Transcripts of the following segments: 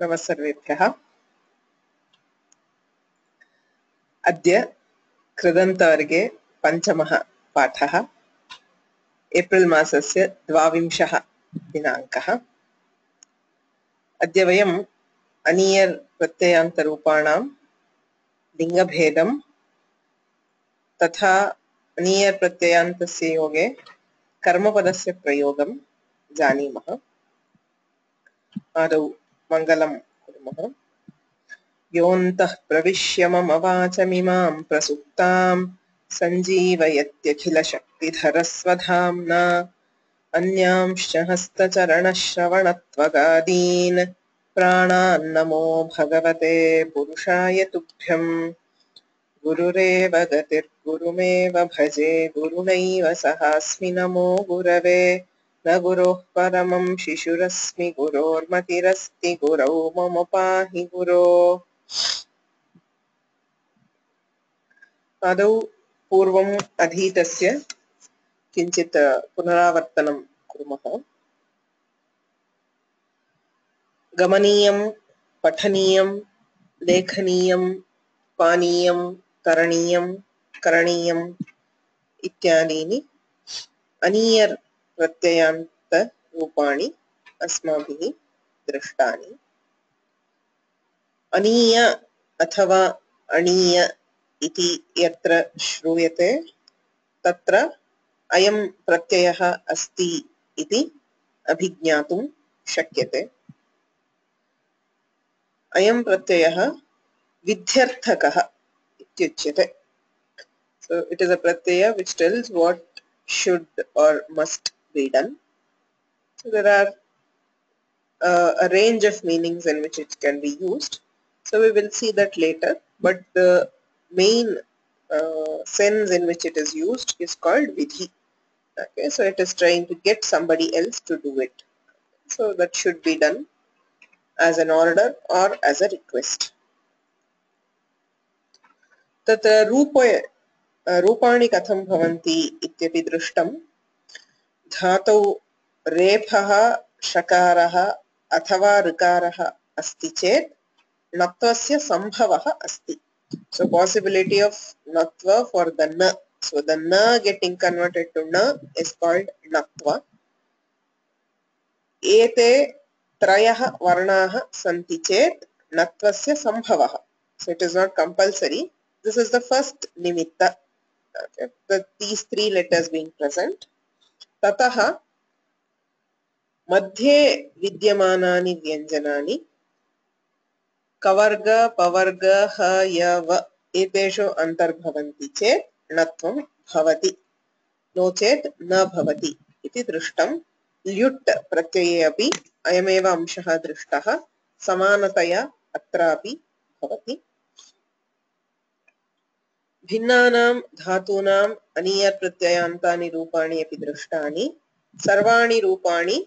नमस्सर्वेभ्यः। अद्य कृदन्तवर्गे पञ्चमः पाठः। एप्रिल् मासस्य 22 दिनाङ्कः। अद्य वयम् अनीयर् प्रत्ययान्तरूपाणां लिङ्गभेदं तथा अनीयर् प्रत्ययान्तस्य योगे कर्मपदस्य प्रयोगं जानीमः। आदौ मङ्गलं कुर्मः। योऽन्तः प्रविश्य मम वाचमिमां प्रसुप्तां सञ्जीवयत्यखिलशक्तिधरस्वधाम्ना अन्यांश्च हस्तचरणश्रवणत्वगादीन् प्राणान्नमो भगवते पुरुषाय तुभ्यं। गुरुरेव गतिर्गुरुमेव भजे गुरुणैव सहास्मि नमो गुरवे न गुरोः परमं शिशुरस्मि गुरोर्मतिरस्ति गुरौ मम पाहि गुरो। आदौ पूर्वम् अधीतस्य किञ्चित् पुनरावर्तनं कुर्मः। गमनीयं, पठनीयं, लेखनीयं, पानीयं, करणीयं, करणीयम् इत्यादीनि अनीयर् प्रत्ययान्तरूपाणि अस्माभिः दृष्टानि। अनीय अथवा अणीय इति यत्र श्रूयते तत्र अयं प्रत्ययः अस्ति इति अभिज्ञातुं शक्यते। अयं प्रत्ययः विध्यर्थकः इत्युच्यते. So it is a pratyaya which tells what should or must be done. So there are a range of meanings in which it can be used. So we will see that later. But the main sense in which it is used is called vidhi. Okay, so it is trying to get somebody else to do it. So that should be done as an order or as a request. तत्र रूपाणि कथं भवन्ति इत्यपि दृष्टं। धातौ रेफः षकारः अथवा ऋकारः अस्ति चेत् णत्वस्य सम्भवः अस्ति. So possibility of natva for the na. So the na getting converted to na is called natva. एते त्रयः वर्णाः सन्ति चेत् नत्वस्य सम्भवः. So it is not compulsory. This is the first nimitta. Okay. These three letters being present. ततः मध्ये विद्यमानानि व्यञ्जनानि कवर्ग पवर्ग ह य व एतेषु अन्तर्भवन्ति चेत् णत्वं भवति, नो चेत् न भवति इति दृष्टं। ल्युट् प्रत्यये अपि अयमेव अंशः दृष्टः, समानतया अत्रापि भवति। भिन्नानां धातूनाम् अनीयर् प्रत्ययान्तानि रूपाणि अपि दृष्टानि। सर्वाणि रूपाणि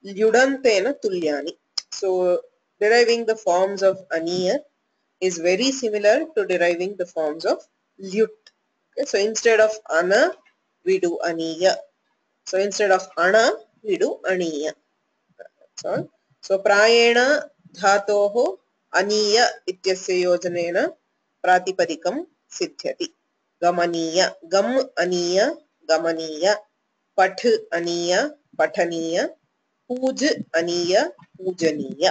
ल्युडन्तेन तुल्यानि. So deriving the forms of aniyar is very similar to deriving the forms of lyut. Okay, so instead of ana we do aniya. So instead of ana we do aniya. So prayena dhatoho aniya ityasya yojaneன प्रातिपदिकं सिद्ध्यति. गमनीय, गम अनीय गमनीय, पठ अनीय पठनीय, पूज अनीय पूजनीय.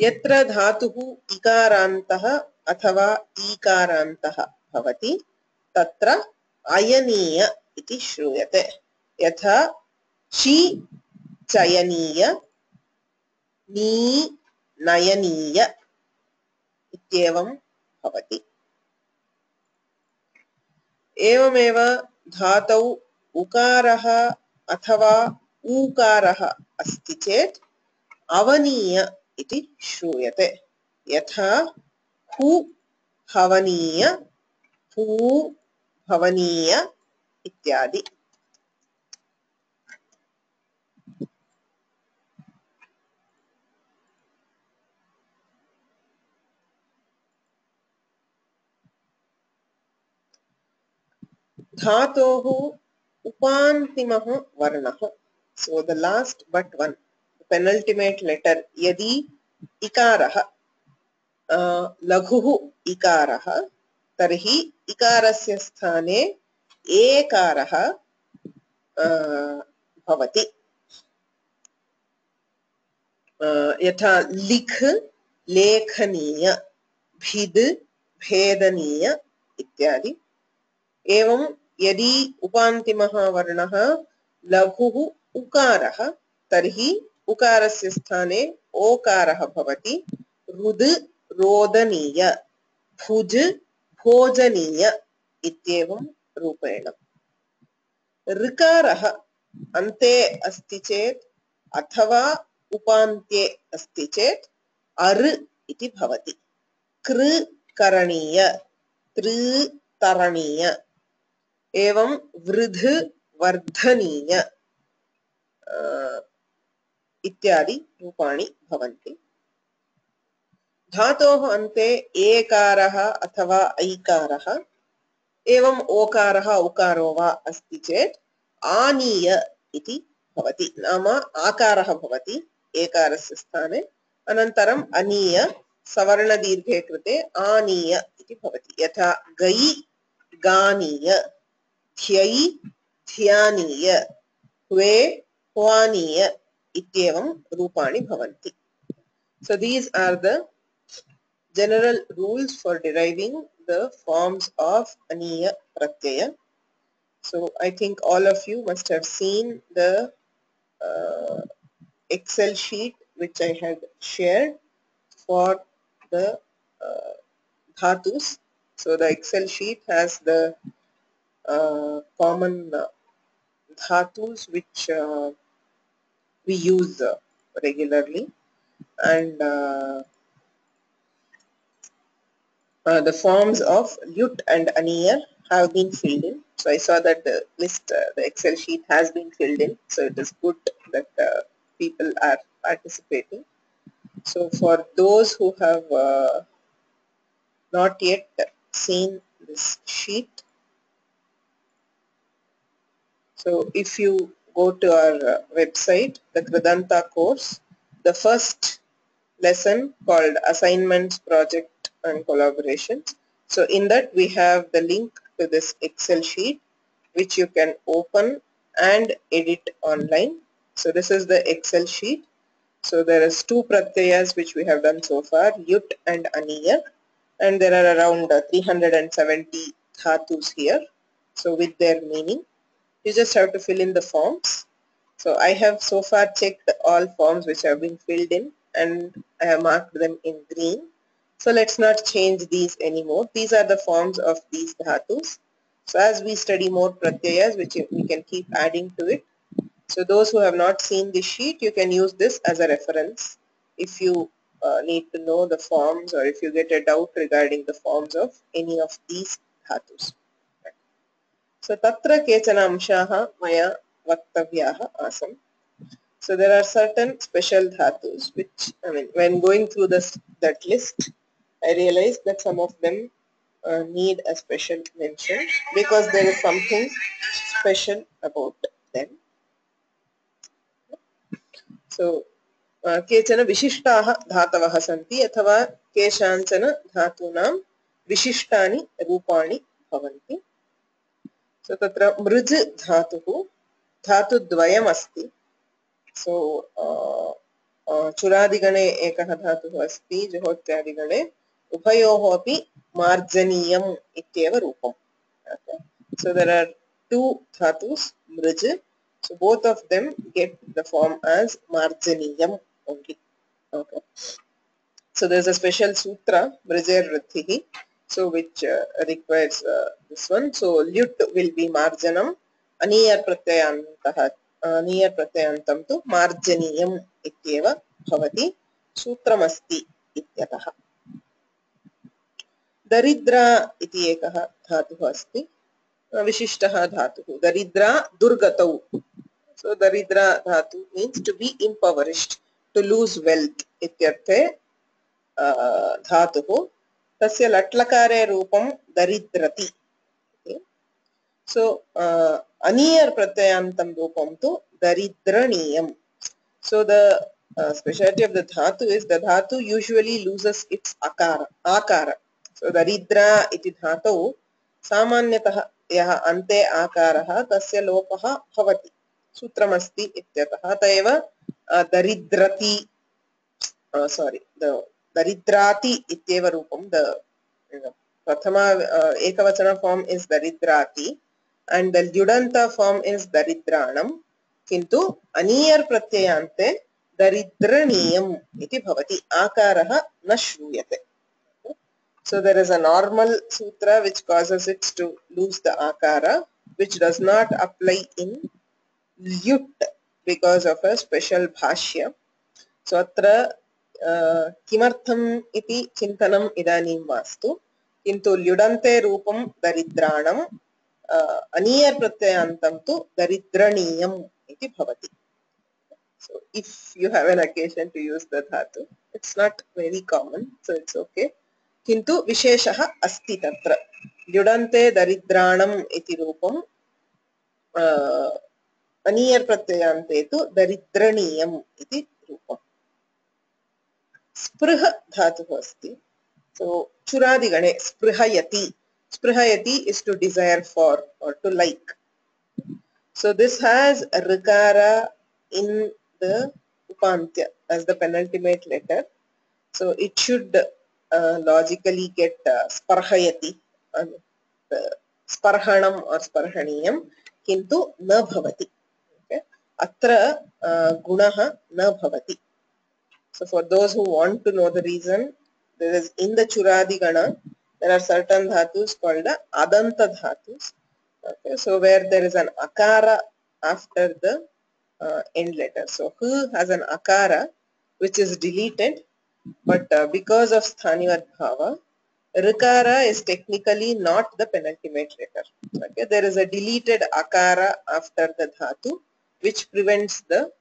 यत्र धातुः इकारान्तः अथवा ईकारान्तः भवति तत्र अयनीय इति श्रूयते. यथा ची चयनीय, नी नयनीय इत्येवं भवति. एवमेव धातौ उकारः अथवा ऊकारः अस्ति चेत् अवनीय इति श्रूयते. यथा हु हवनीय, हू भवनीय इत्यादि. धातोः उपान्तिमः वर्णः. So the last but one, the penultimate letter यदि इकारः लघुः इकारः तर्हि इकारस्य स्थाने एकारः भवति यथा लिख लेखनीय भिद भेदनीय इत्यादि एवं यदि उपान्तिमः वर्णः लघुः उकारः तर्हि उकारस्य स्थाने ओकारः भवति रुद् रोदनीय भुज भोजनीय इत्येवं रूपेण ऋकारः अन्ते अस्ति चेत् अथवा उपान्त्ये अस्ति चेत् अऋ इति भवति कृ करणीय तृ तरणीय एवं वृद्ध वर्धनीय इत्यादि रूपाणि भवन्ति धातोः अन्ते एकारः अथवा ऐकारः एवं ओकारः उकारो वा अस्ति चेत् आनीय इति भवति नाम आकारः भवति एकारस्य स्थाने अनन्तरम् अनीय सवर्णदीर्घे कृते आनीय इति भवति यथा गै गानीय ध्यै ध्यानीय ह्वे ह्वानीय इत्येवं रूपाणि भवन्ति so these are the general rules for deriving the forms of aniya pratyaya so I think all of you must have seen the Excel sheet which I had shared for the dhatus so the Excel sheet has the common dhatus which we use regularly and the forms of lyut and aniyar have been filled in. So I saw that the list, the Excel sheet has been filled in. So it is good that people are participating. So for those who have not yet seen this sheet, so if you go to our website, the Kridanta course, the first lesson called Assignments, Project and Collaborations. So in that we have the link to this Excel sheet which you can open and edit online. So this is the Excel sheet. So there is 2 pratyayas which we have done so far, yut and aniya, and there are around 370 dhatus here. So with their meaning, you just have to fill in the forms. So I have so far checked all forms which have been filled in and I have marked them in green. So let's not change these anymore. These are the forms of these dhatus. So as we study more pratyayas, which we can keep adding to it. So those who have not seen this sheet, you can use this as a reference if you need to know the forms or if you get a doubt regarding the forms of any of these dhatus. So tatra kechana amshaha maya vaktavyaha asam. So there are certain special dhatus which, I mean, when going through that list, I realized that some of them need a special mention because there is something special about them. So केचन विशिष्टाः धातवः सन्ति अथवा केषाञ्चन धातूनां विशिष्टानि रूपाणि भवन्ति. So तत्र मृज धातुः धातुद्वयमस्ति. So चुरादिगणे एकः धातुः अस्ति जुहोत्यादिगणे उभयोः अपि मार्जनीयम् इत्येव रूपम्. Okay. So there are 2 dhatus mrij. So both of them get the form as marjaniyam only. Okay. So there's a special sutra mrijer riddhihi. So which requires this one. So lyut will be marjanam. Aniyar pratyayantam tu marjaniyam ityeva bhavati sutramasti ityatah. दरिद्रा इति एकः धातुः अस्ति विशिष्टः धातुः दरिद्रा दुर्गतौ so दरिद्रा धातु means to be impoverished to lose wealth इत्यर्थे धातुः तस्य लट्लकारे रूपं दरिद्रति so अनीयर् प्रत्ययान्तं रूपं तु दरिद्रणीयम् so the speciality of the dhatu is the dhatu usually loses its akara. So daridra iti dhatu samanyatah यः अन्ते आकारः तस्य लोपः भवति सूत्रमस्ति इत्यतः अत एव दरिद्रति दरिद्राति इत्येव रूपं प्रथमा एकवचन form is daridrati and the lyudanta form is daridranam किन्तु अनीयर् प्रत्ययान्ते दरिद्रणीयम् इति भवति आकारः न श्रूयते. So there is a normal sutra which causes it to lose the akara, which does not apply in lyut because of a special bhashya. So atra kimartham iti chintanam idanim mastu, kintu lyudante rupam daridranam aniyar pratyayantam tu daridraniyam iti bhavati. So if you have an occasion to use the dhatu, it's not very common, so it's okay. किन्तु विशेषः अस्ति तत्र ल्युडन्ते दरिद्राणम् इति रूपम् अनीयर् प्रत्ययान्ते तु दरिद्रणीयम् इति रूपम्. स्पृह धातुः अस्ति. So चुरादिगणे स्पृहयति is to desire for or to like. So this has a rikara in the upantya as the penultimate letter. So it should logically get sparhayati, sparhanam or sparhaniyam, kintu na bhavati. Okay? Atra gunaha na bhavati. So for those who want to know the reason, there is in the churadi gana, there are certain dhatus called the adanta dhatus. Okay? So where there is an akara after the end letter. So hu has an akara which is deleted. But because of sthanivat bhava, rikara is technically not the penultimate letter. Okay? There is a deleted akara after the dhatu which prevents the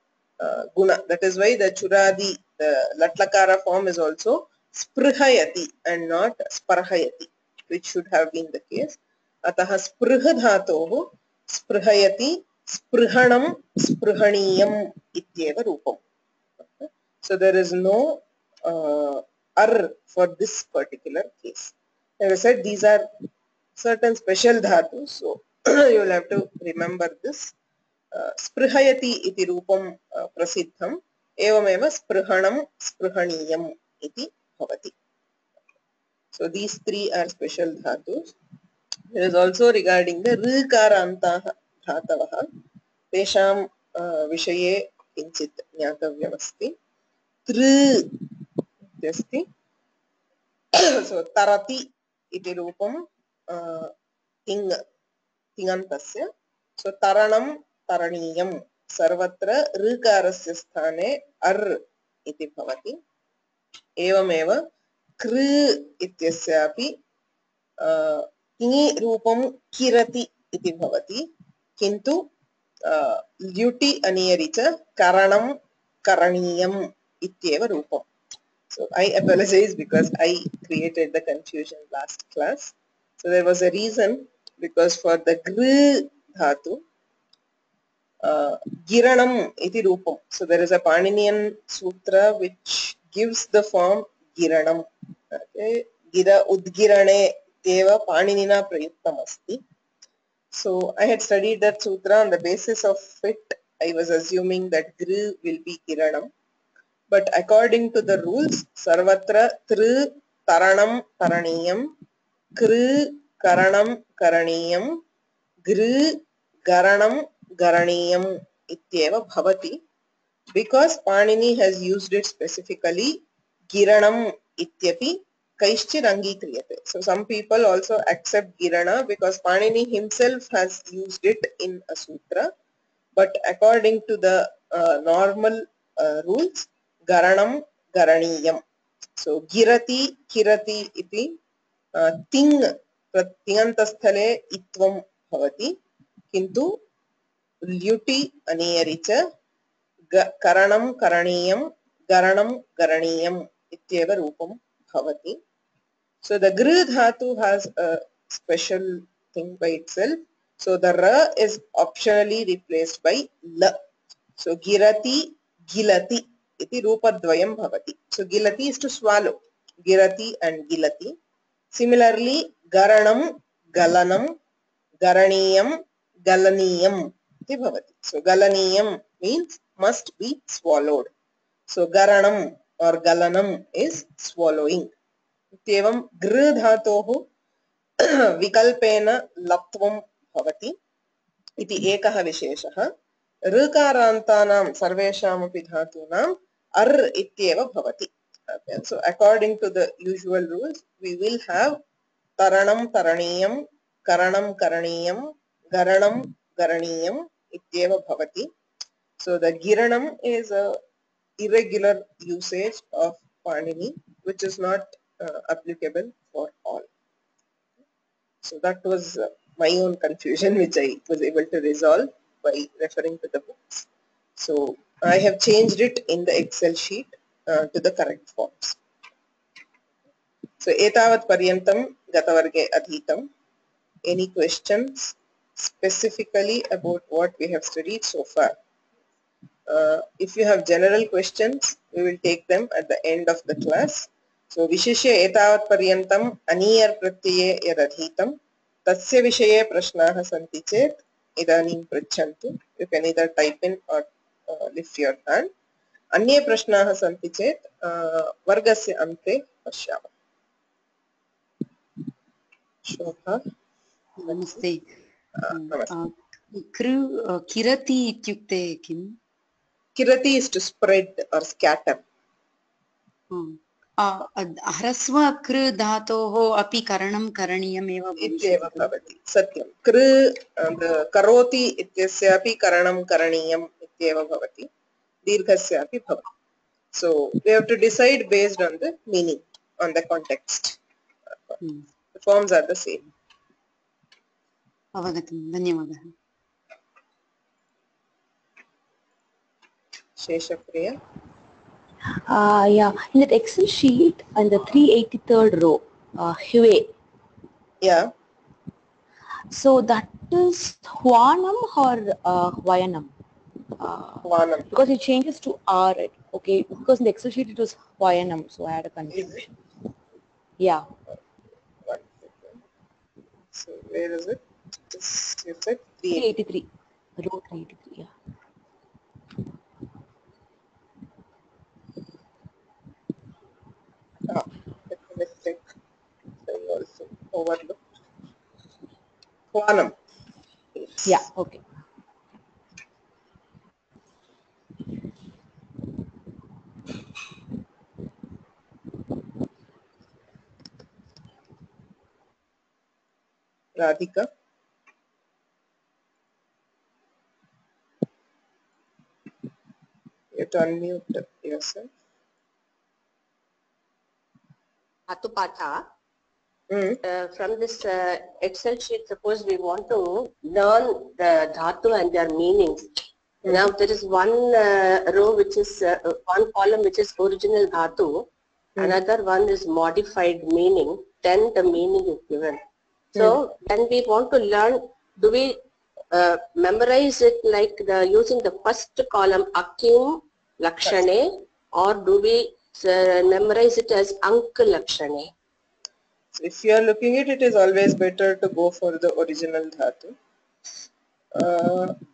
guna. That is why the churadi, the latlakara form is also sprihayati and not sparhayati, which should have been the case. Ataha sprih dhatohu sprihayati sprihanam sprihaniyam ityeva rupam. Okay? So there is no ar for this particular case. As I said, these are certain special dhatus, so you will have to remember this. Sprihayati iti rupam prasiddham, evameva sprihanam sprihaniyam iti bhavati. So these three are special dhatus. There is also regarding the rikaranta dhatavaha, tesham vishaye kinchit jnatavyam asti. Asti. So tarati iti rupam tingantasya. So taranam taraniyam sarvatra rikarasya sthane ar iti bhavati. Evameva kri ityasyapi tingi rupam kirati iti bhavati. Kintu lyuti aniyaricha karanam karaniyam ityeva rupam. So I apologize because I created the confusion last class. So there was a reason, because for the gr dhatu, giranam iti rupam. So there is a Paninian sutra which gives the form giranam. Okay, gira udgirane deva paninina prayuktam asti. So I had studied that sutra. On the basis of it, I was assuming that gr will be giranam. But according to the rules, sarvatra tru taranam taraniyam, kru karanam karaniyam, gru garanam garaniyam ityeva bhavati. Because Panini has used it specifically, giranam ityapi kaishchid angikriyate. So some people also accept girana because Panini himself has used it in a sutra. But according to the normal rules, garanam garaniyam. So girati kirati iti ting tingantasthale itvam bhavati, kintu lyuti aniyaricha karanam karaniyam garanam garaniyam ityeva rupam bhavati. So the gr dhatu has a special thing by itself. So the ra is optionally replaced by la. So girati gilati iti रूपद्वयं bhavati. So gilati is to swallow. Girati and gilati. Similarly, garanam, galanam, garaniyam, galaniyam iti bhavati. So galaniyam means must be swallowed. So garanam or galanam is swallowing. इत्येवं गृ धातोः विकल्पेन लत्वं भवति इति एकः विशेषः. ऋकारान्तानां सर्वेषामपि धातूनाम् अर् इत्येव भवति. So according to the usual rules, we will have taranam taraniyam, karanam karaniyam, garanam garaniyam ityeva bhavati. So the giranam is a irregular usage of Panini, which is not applicable for all. So that was my own confusion, which I was able to resolve by referring to the books. So I have changed it in the Excel sheet to the correct forms. So etavat paryantam gatavarge adhitam. Any questions specifically about what we have studied so far? If you have general questions, we will take them at the end of the class. So vishishya etavat paryantam aniyar pratyaye yadadhitam tasya vishaye prashnaah santi chet idanim prichantu. You can either type in or lift your hand. Anye prashnaah santi chet vargasya ante pashyama. Shobha. Namaste. Namaste. Kirati ityukte kim? Kirati is to spread or scatter. ह्रस्व कृ धातोः अपि करणं करणीयमेव इत्येव भवति. सत्यं. कृ करोति इत्यस्यापि करणं करणीयम् इत्येव भवति. दीर्घस्यापि भवति. So we have to decide based on the meaning, on the context. The forms are the same. अवगतं. धन्यवादः. Sheshapriya. Yeah, in that Excel sheet on the 383rd row, Hue. Yeah. So that is Hwanam or Vayanam? Hwanam. Because it changes to R. Okay, because in the Excel sheet it was Vayanam, so I had a confusion. Yeah. One second. So where is it? You said 383. Row 383, yeah. Let's check. I also overlooked. Hwanam. Yes. Yeah, okay. Radhika. You have to unmute yourself. Atupatha. Mm. From this Excel sheet, suppose we want to learn the dhatu and their meanings. Now there is one row which is one column which is original dhatu, another one is modified meaning, then the meaning is given. So when we want to learn, do we memorize it like using the first column akim lakshane, or do we memorize it as ank lakshane? So if you are looking at it, it is always better to go for the original dhatu.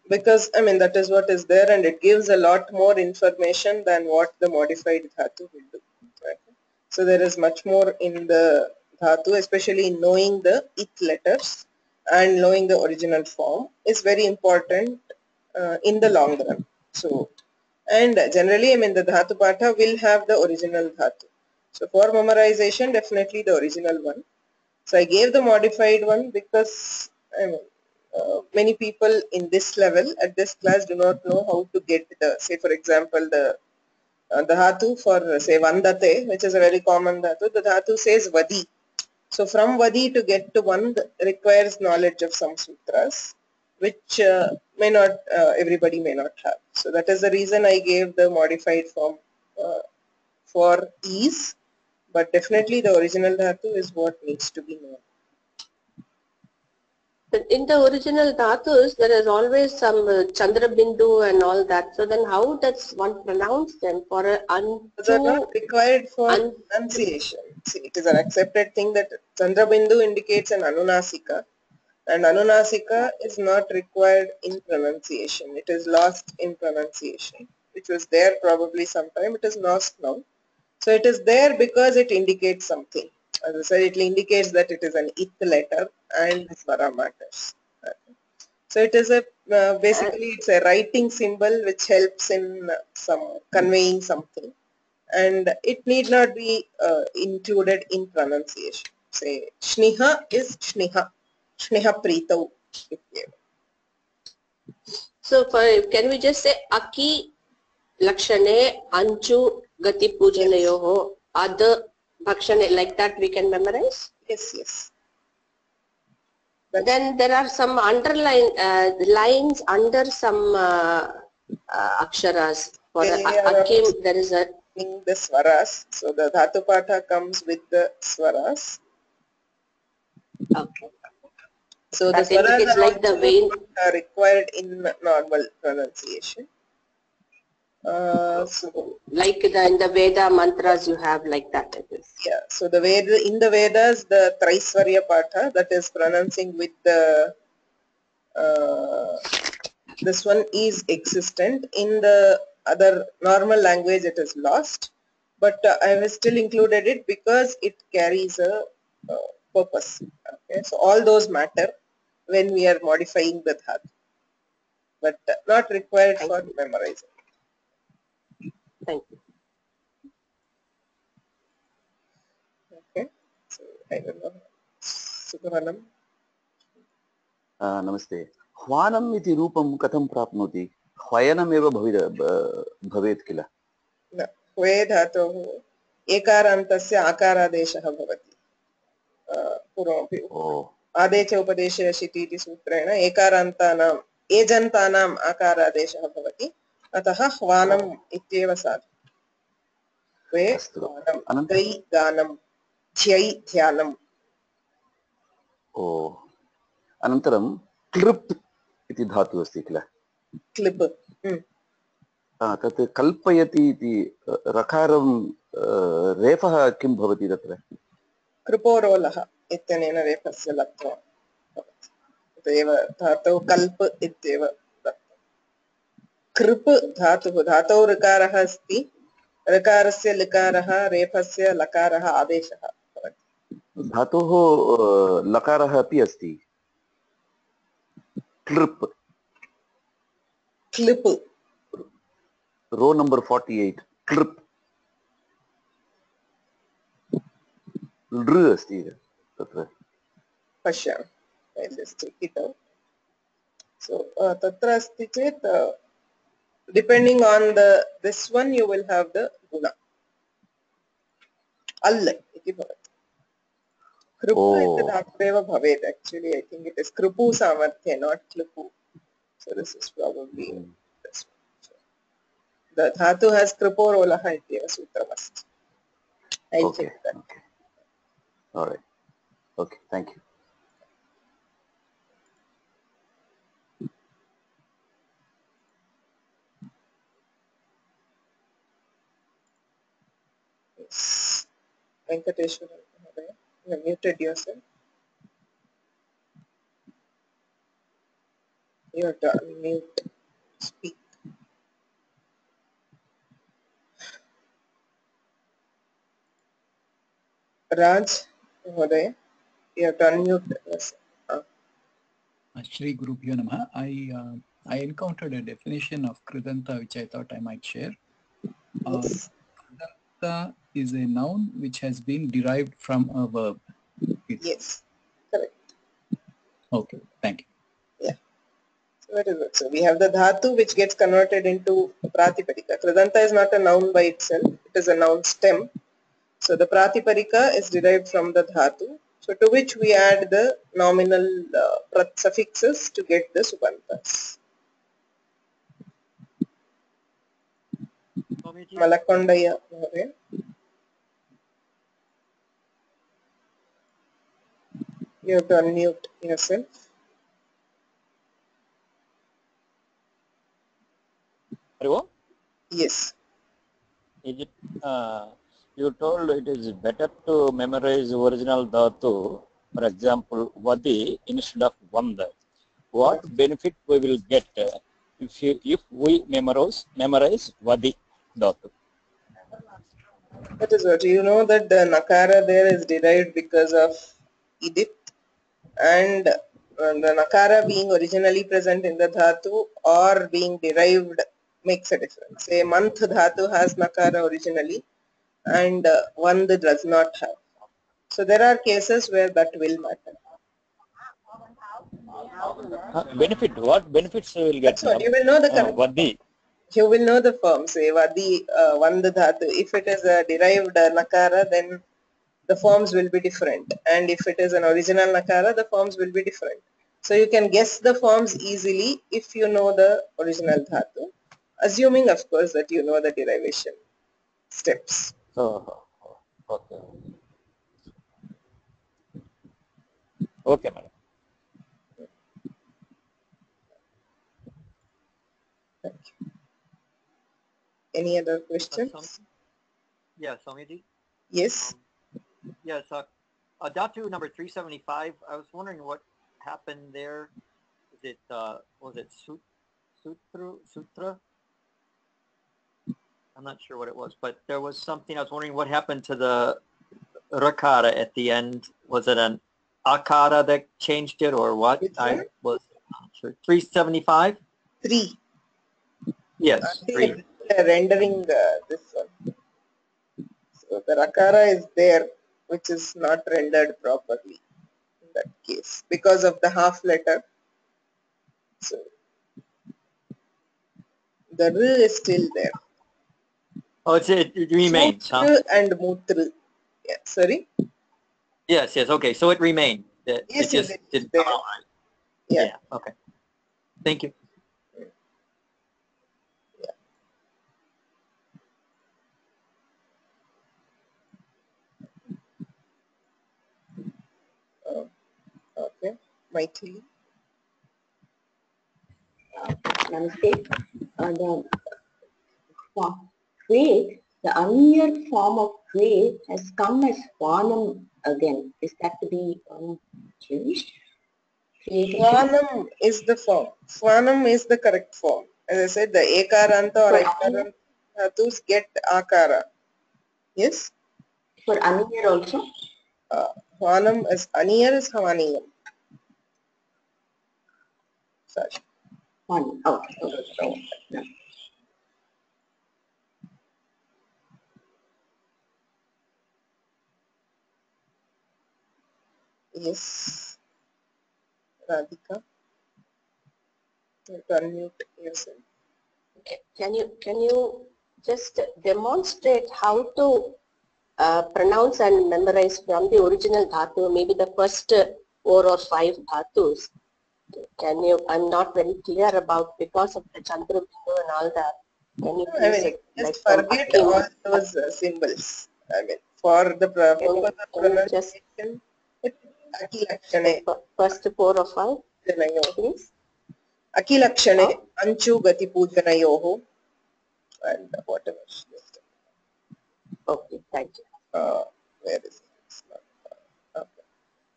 Because I mean that is what is there, and it gives a lot more information than what the modified dhatu will do. Right? So there is much more in the dhatu, especially knowing the it letters and knowing the original form is very important in the long run. So, and generally, I mean the dhatu patha will have the original dhatu. So for memorization, definitely the original one. So I gave the modified one because I mean, many people in this level at this class do not know how to get the, say for example, the dhatu for say vandate, which is a very common dhatu. The dhatu says vadi. So from vadi to get to vand requires knowledge of some sutras, which may not everybody may not have. So that is the reason I gave the modified form for ease. But definitely the original dhatu is what needs to be known. In the original dhatus, there is always some Chandra Bindu and all that. So then how does one pronounce them for a Those are not required for pronunciation. See, it is an accepted thing that Chandra Bindu indicates an Anunasika, and Anunasika is not required in pronunciation. It is lost in pronunciation, which was there probably sometime. It is lost now. So it is there because it indicates something. As I said, it indicates that it is an it letter and swara matters. So it is a basically it's a writing symbol which helps in some conveying something, and it need not be included in pronunciation. Say shniha is shniha, shniha pritau. So can we just say aki lakshane anchu gati pujanayoho other bhakshane, like that we can memorize? Yes, yes. Then there are some underline lines under some aksharas. For akim, there is a the swaras. So the dhatu patha comes with the swaras. okay. So That the swaras indicates are like the also vein required in normal pronunciation. So like in the Veda mantras you have like that it is. yeah, so the Veda, in the Vedas, the Traisvarya Patha, that is pronouncing with the this one is existent. In the other normal language it is lost, but I have still included it because it carries a purpose. Okay, so all those matter when we are modifying the dhatu, but not required for memorizing. Thank you. Okay, so I don't know. Subhanam. नमस्ते ह्वानम् इति रूपं कथं प्राप्नोति ह्वयनमेव भवेत् किल न ह्वे धातोः एकारान्तस्य आकारादेशः भवति पूर्वमपि आदेश उपदेशे शिति इति सूत्रेण एकारान्तानाम् एजन्तानाम् आकारादेशः भवति अतः ह्वानम् इत्येव साधु ह्वे ह्वानं गै गानं ध्यै ध्यानम् अनन्तरं क्लिप् इति धातुः अस्ति किल क्लिप् तत् कल्पयति इति रकारं रेफः किं भवति तत्र कृपोरोलः इत्यनेन रेफस्य लब्धवान् भवति तदेव धातौ कल्प इत्येव दत्तं कृप् धातुः धातौ ऋकारः अस्ति ऋकारस्य लिकारः रेफस्य लकारः आदेशः भवति धातोः लकारः अपि अस्ति क्लिप् क्लिप् रो नंबर 48 क्लिप् लृ अस्ति तत्र पश्यामि I just check it out. So तत्र अस्ति चेत् depending on the this one you will have the guna all इति भवति कृपु इति धातुरेव भवेत् actually I think it is कृपु सामर्थ्ये not क्लिपु so this is probably this one. So, the dhatu has कृपोरोलः इत्येव सूत्रमस्ति I'll check that. Okay. All right. Okay. Thank you. Yes. Venkateshwara, you have muted yourself. You have to unmute, speak. Raj, Mahodaya, you have to unmute yourself. Shri Gurubhyo Namaha. I encountered a definition of Kridanta which I thought I might share. Yes. Kridanta is a noun which has been derived from a verb. Yes, correct. Okay, thank you. Yeah. So that is it. So we have the dhatu which gets converted into pratipadika. Kridanta is not a noun by itself. It is a noun stem. So the pratipadika is derived from the dhatu. So to which we add the nominal suffixes to get the subantas. Malakondaya, you have to unmute yourself. Hariom? Yes. Is it, you told it is better to memorize original dhatu, for example, vadi instead of vanda. What benefit we will get if we memorize vadi dhatu? That is what you know, that the nakara there is derived because of idit, and the nakara being originally present in the dhatu or being derived makes a difference. Say month dhatu has nakara originally and one that does not have. So there are cases where that will matter. Benefit, what benefits we will get? That's what you will know the correct. Vadi. You will know the form. Say vadi vanda dhatu. If it is a derived nakara, then the forms will be different, and if it is an original nakara, the forms will be different. So you can guess the forms easily if you know the original dhatu, assuming of course that you know the derivation steps. Oh, okay. Okay, madam. Thank you. Any other questions? Yeah, Sowmya. Yes. Yes, Dhatu number 375. I was wondering what happened there. Is it was it sutra? I'm not sure what it was, but there was something. I was wondering what happened to the rakara at the end. Was it an akara that changed it, or what? Which I one? was not sure. 375. 3. Yes, I think 3. they are rendering this one. So the rakara is there, which is not rendered properly in that case because of the half letter. So the r is still there. Oh, it remains, huh? Sutra and mutra. Yeah, sorry. Yes, yes. Okay, so it remained. It Yes, just it is didn't there. come out right. Yeah. Yeah. Okay. Thank you. Okay. Maithili. Namaste. Create, the earlier form of create has come as Vanam again. Is that to be changed? Swanam is the form. Swanam is the correct form. As I said, the ekaranta or ikaranta dhatus get akara. Yes? For aniyar also? Swanam is aniyar is havaniyam. Sorry. One. Okay. Yeah. Yes. Radhika. You have to unmute yourself. Can you just demonstrate how to pronounce and memorize from the original dhatu, maybe the first 4 or 5 dhatus? Can you? I'm not very clear about because of the Chandrabindu and all that. Can you I please mean, just from forget Akim, all those symbols. I mean, for the purpose of pronunciation, akilakshane. First 4 or 5, please. Akilakshane, anchu gati pujanayoho, and whatever. Okay, thank you. Where is it? It's not, okay.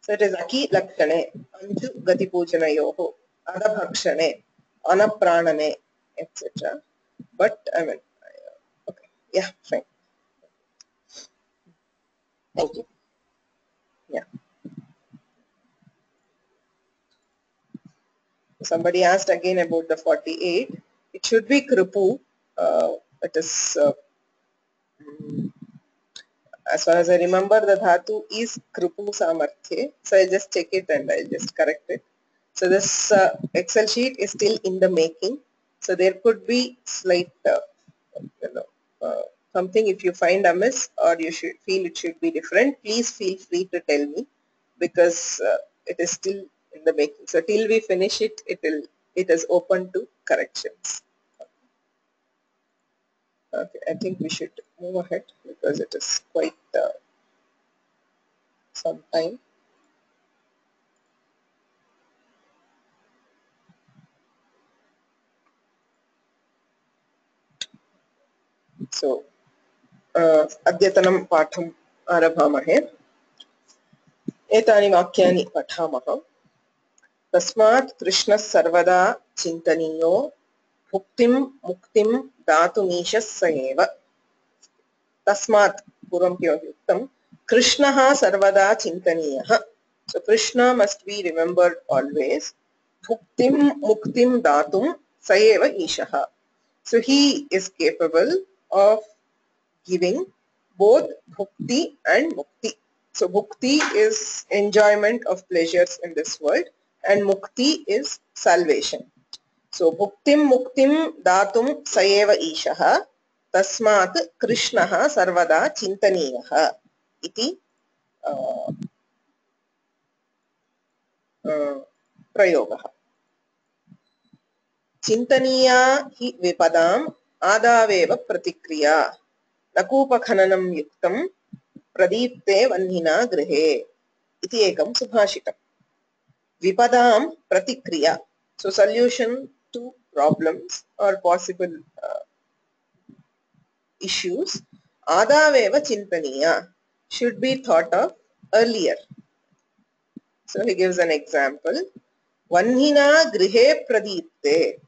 So it is akilakshane, anchu gati pujanayoho, adabhakshane, anapranane, etc. But I mean, okay, yeah, fine. Thank you. Yeah. Somebody asked again about the 48. It should be kripu. It is, as far as I remember, the dhatu is kripu samarthye. So I'll just check it and I'll just correct it. So this Excel sheet is still in the making. So there could be slight, something if you find amiss or you should feel it should be different, please feel free to tell me, because it is still in the making. So till we finish it, it is open to corrections. Okay, I think we should move ahead because it is quite some time. So, अद्यतनं पाठम् आरभामहे. एतानि वाक्यानि पठामः. तस्मात् कृष्णः सर्वदा चिन्तनीयो भुक्तिं मुक्तिं दातुमीशः स एव. तस्मात् पूर्वं किमुक्तं कृष्णः सर्वदा चिन्तनीयः. So Krishna must be remembered always. Bhuktim muktim datum sa eva ishaha. So he is capable of giving both bhukti and mukti. So bhukti is enjoyment of pleasures in this world and mukti is salvation. So bhuktim muktim datum sa eva ishaha. Tasmat Krishnaha sarvada chintaniyaha iti प्रयोगः. चिन्तनीया हि विपदाम् आदावेव प्रतिक्रिया न कूपखननं युक्तं प्रदीप्ते वह्निना गृहे इति एकं सुभाषितम्. विपदां प्रतिक्रिया, so solution to problems or possible issues, आदावेव चिन्तनीया, should be thought of earlier. So he gives an example. Vannina grihe pradipte.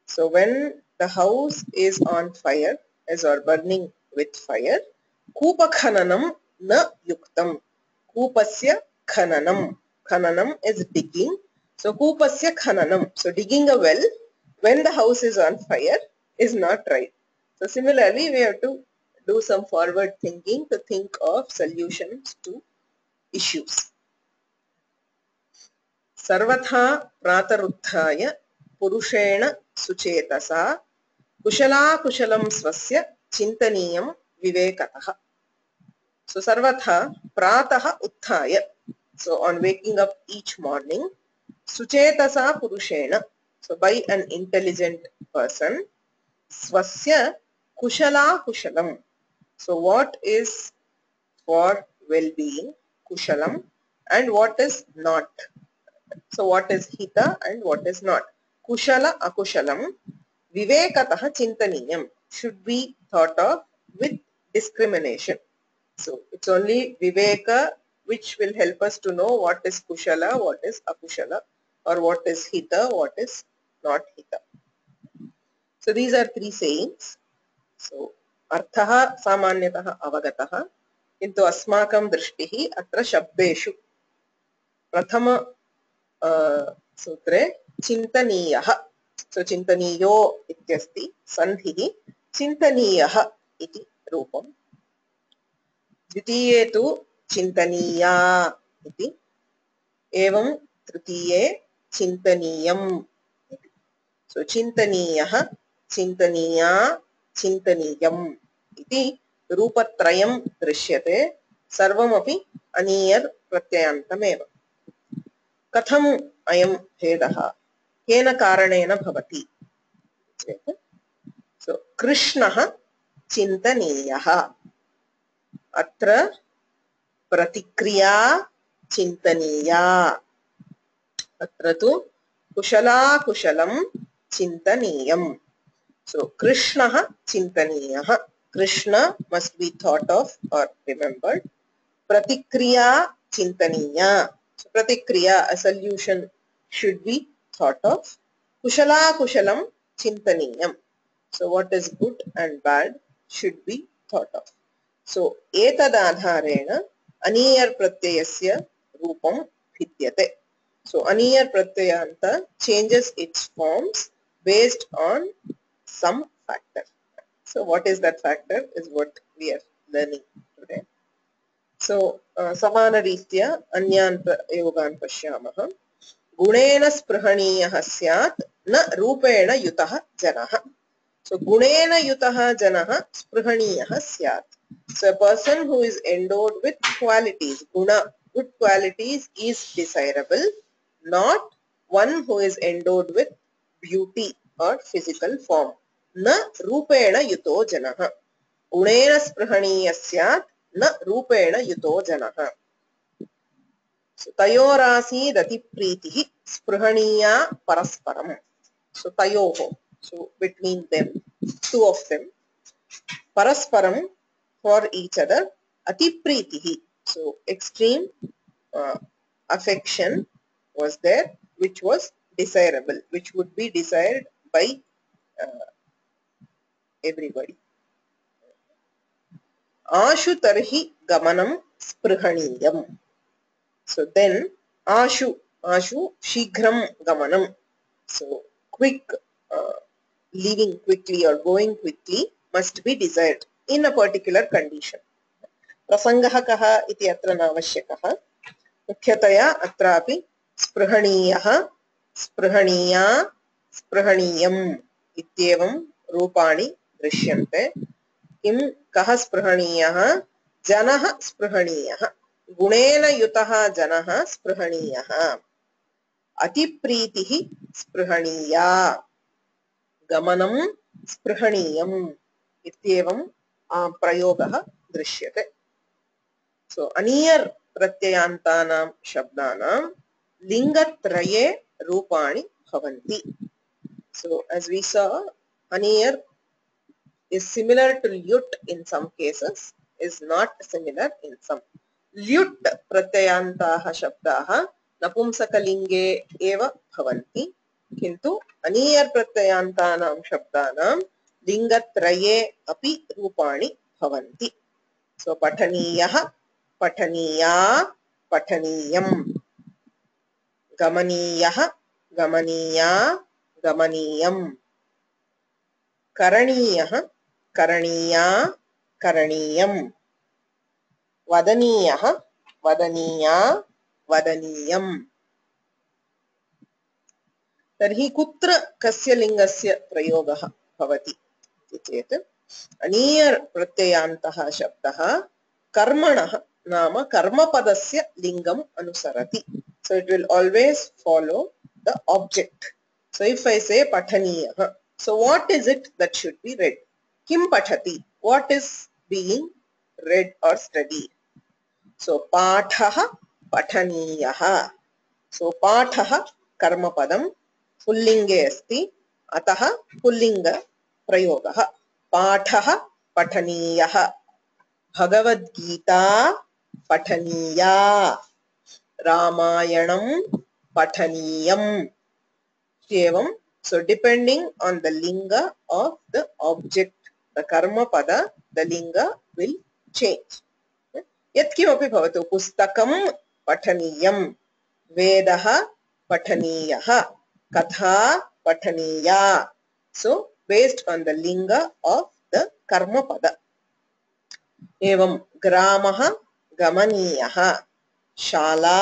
So when the house is on fire, as or burning with fire, kupa khananam na yuktam. Kupasya khananam. Khananam is digging. So kupasya khananam. So digging a well when the house is on fire is not right. So similarly, we have to do some forward thinking to think of solutions to issues. सर्वथा प्रातरुत्थाय पुरुषेण सुचेतसा कुशलाकुशलं स्वस्य चिन्तनीयं विवेकतः. So sarvatha pratah utthaya. So on waking up each morning, suchetasa purushena. So by an intelligent person, swasya kushala kushalam. So what is for well-being, kushalam, and what is not. So what is hita and what is not. Kushala akushalam vivekatah chintaniyam should be thought of with discrimination. So it's only viveka which will help us to know what is kushala, what is akushala, or what is hita, what is not hita. So these are three sayings. So arthaha samanyatah avagatah kintu asmakam drishtihi atra shabdeshu. Prathama सूत्रे चिन्तनीयः. So चिन्तनीयो इत्यस्ति सन्धिः चिन्तनीयः इति रूपम्. द्वितीये तु चिन्तनीया इति, एवं तृतीये चिन्तनीयम् इति. So चिन्तनीयः, चिन्तनीया, चिन्तनीयम् इति रूपत्रयं दृश्यते. सर्वमपि अनीयर् प्रत्ययान्तमेव. कथम अयं भेदः केन कारणेन भवति चेत्, सो कृष्णः चिन्तनीयः. अत्र प्रतिक्रिया चिन्तनीया. अत्र तु कुशलाकुशलं चिन्तनीयम्. सो कृष्णः चिन्तनीयः. Krishna must be thought of or remembered. Pratikriya chintaniya. So pratikriya, a solution should be thought of. Kushala kushalam chintaniyam. So what is good and bad should be thought of. So etadadharena aniyar pratyayasya rupam bhidyate. So aniyar pratyayanta changes its forms based on some factor. So what is that factor is what we are learning today. So समानरीत्या अन्यान् प्रयोगान् पश्यामः. गुणेन स्पृहणीयः स्यात् न रूपेण युतः जनः. So गुणेन युतः जनः स्पृहणीयः स्यात्. So a person who is endowed with qualities, guna, good qualities, is desirable, not one who is endowed with beauty or physical form. न रूपेण युतो जनः. गुणेन स्पृहणीयः स्यात् न रूपेण युतो जनः. तयोरासीदति प्रीतिः स्पृहणीया परस्परम्. So tayoho, so between them, two of them, parasparam for each other. Atipritihi, so extreme affection was there, which was desirable, which would be desired by everybody. Ashu tarhi gamanam sprhaniyam. So then ashu shighram gamanam. So quick leaving quickly or going quickly must be desired in a particular condition. प्रसंगः कः इति अत्र नावश्यकः. मुख्यतया अत्रापि स्पृहणीयः, स्पृहणीया, स्पृहणीयम् इत्येवं रूपाणि दृश्यन्ते. किं कः स्पृहणीयः? जनः स्पृहणीयः, गुणेन युतः जनः स्पृहणीयः. अतिप्रीतिः स्पृहणीया, गमनं स्पृहणीयम् इत्येवं प्रयोगः दृश्यते. So aniyar pratyyantanam shabdanam lingatraye rupani bhavanti. So as we saw, aniyar is similar to lyut in some cases, is not similar in some. Lyut pratyayantaha shabdaha napumsakalinge eva bhavanti, kintu aniyar pratyayantanam shabdanam lingatraye api rupani bhavanti. So pathaniyah, pataniya, pataniyam. Gamaniyah, gamaniya, gamaniyam. Karaniyah, karaniya, karaniyam. Vadaniyah, vadaniya, vadaniyam. Tarhi kutra kasya lingasya prayogah bhavati iti chet aniyar pratyayantaha shabdaha karmanah nama karmapadasya lingam anusarati. So it will always follow the object. So if I say pathaniyah, so what is it that should be read? Kim pathati, what is being read or studied? So pathaha pathaniyah. So pathaha karmapadam pullinge asti, ataha pullinga prayogah. Pathaha pathaniyah. Bhagavad Gita pataniya, Ramayanam pataniyam. So depending on the linga of the object, the karma pada, the linga will change. Yat kimapi bhavatu, pustakam pataniyam, vedaha pataniyah, katha pataniya. So based on the linga of the karma pada. एवं ग्रामः गमनीयः, शाला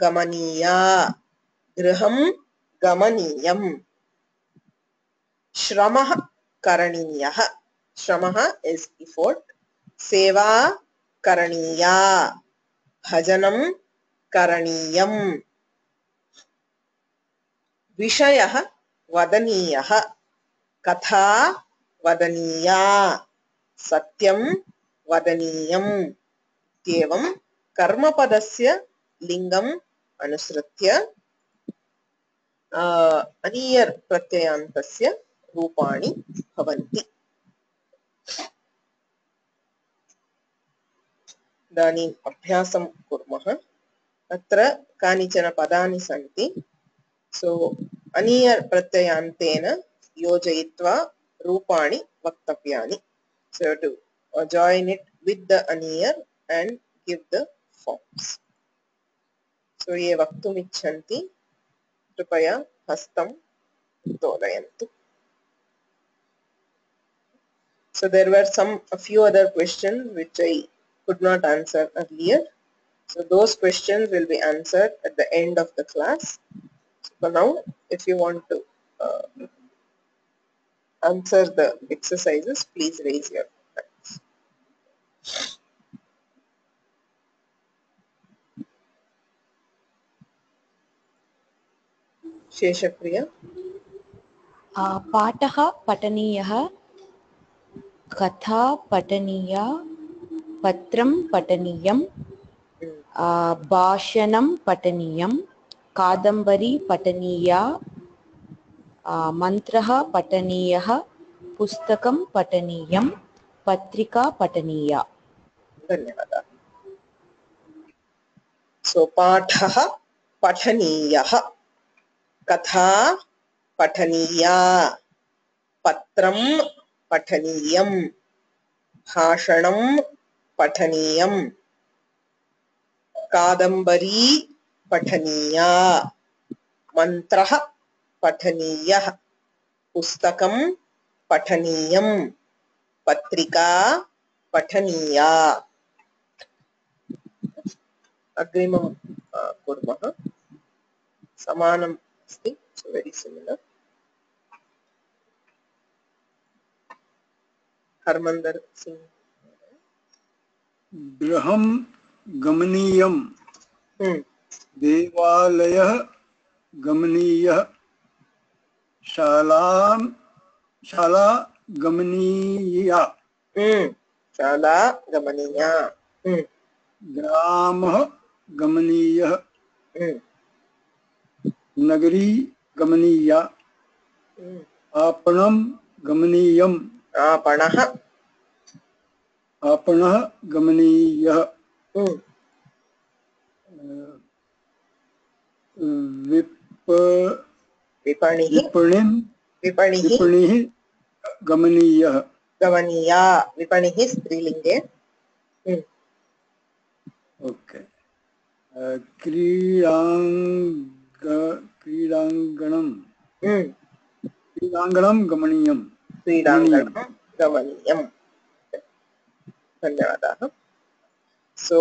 गमनीया, गृहं गमनीयम्. श्रमः करणीयः, श्रमः is effort. सेवा करणीया, भजनं करणीयम्. विषयः वदनीयः, कथा वदनीया, सत्यं वदनीयम्. इत्येवं कर्मपदस्य लिंगम् अनुसृत्य अनीयर् प्रत्ययान्तस्य रूपाणि भवन्ति. इदानीम् अभ्यासं कुर्मः. अत्र कानिचन पदानि सन्ति. सो अनीयर् प्रत्ययान्तेन योजयित्वा रूपाणि वक्तव्यानि. So to join it with the aniyar and give the forms. So ye vaktum icchanti, kripaya hastam dodayantu. So there were a few other questions which I could not answer earlier. So those questions will be answered at the end of the class. So for now, if you want to answer the exercises, please raise your hands. Sheshapriya. पाठः पठनीयः, कथा पठनीया, पत्रं पठनीयं, भाषणं पठनीयं, कादम्बरी पठनीया, मन्त्रः पठनीयः, पुस्तकं पठनीयं पत्रिका पठनीया धन्यवादः सो पाठः पठनीयः कथा पठनीया पत्रं पठनीयं भाषणं पठनीयं कादम्बरी पठनीया मन्त्रः पठनीयः पुस्तकं पठनीयं पत्रिका पठनीया अग्रिमं कुर्मः समानम् अस्ति so very similar Harmandir Singh गृहं गमनीयं देवालयः गमनीयः शाला गमनीया शाला गमनीया ग्रामः गमनीयः नगरी गमनीया आपणं गमनीयम् आपणः गमनीयः विपणिः गमनीयः गमनीया विपणिः स्त्रीलिंगे ओके क्रीडांगणं गमनीयं गमनीयं धन्यवादाः सो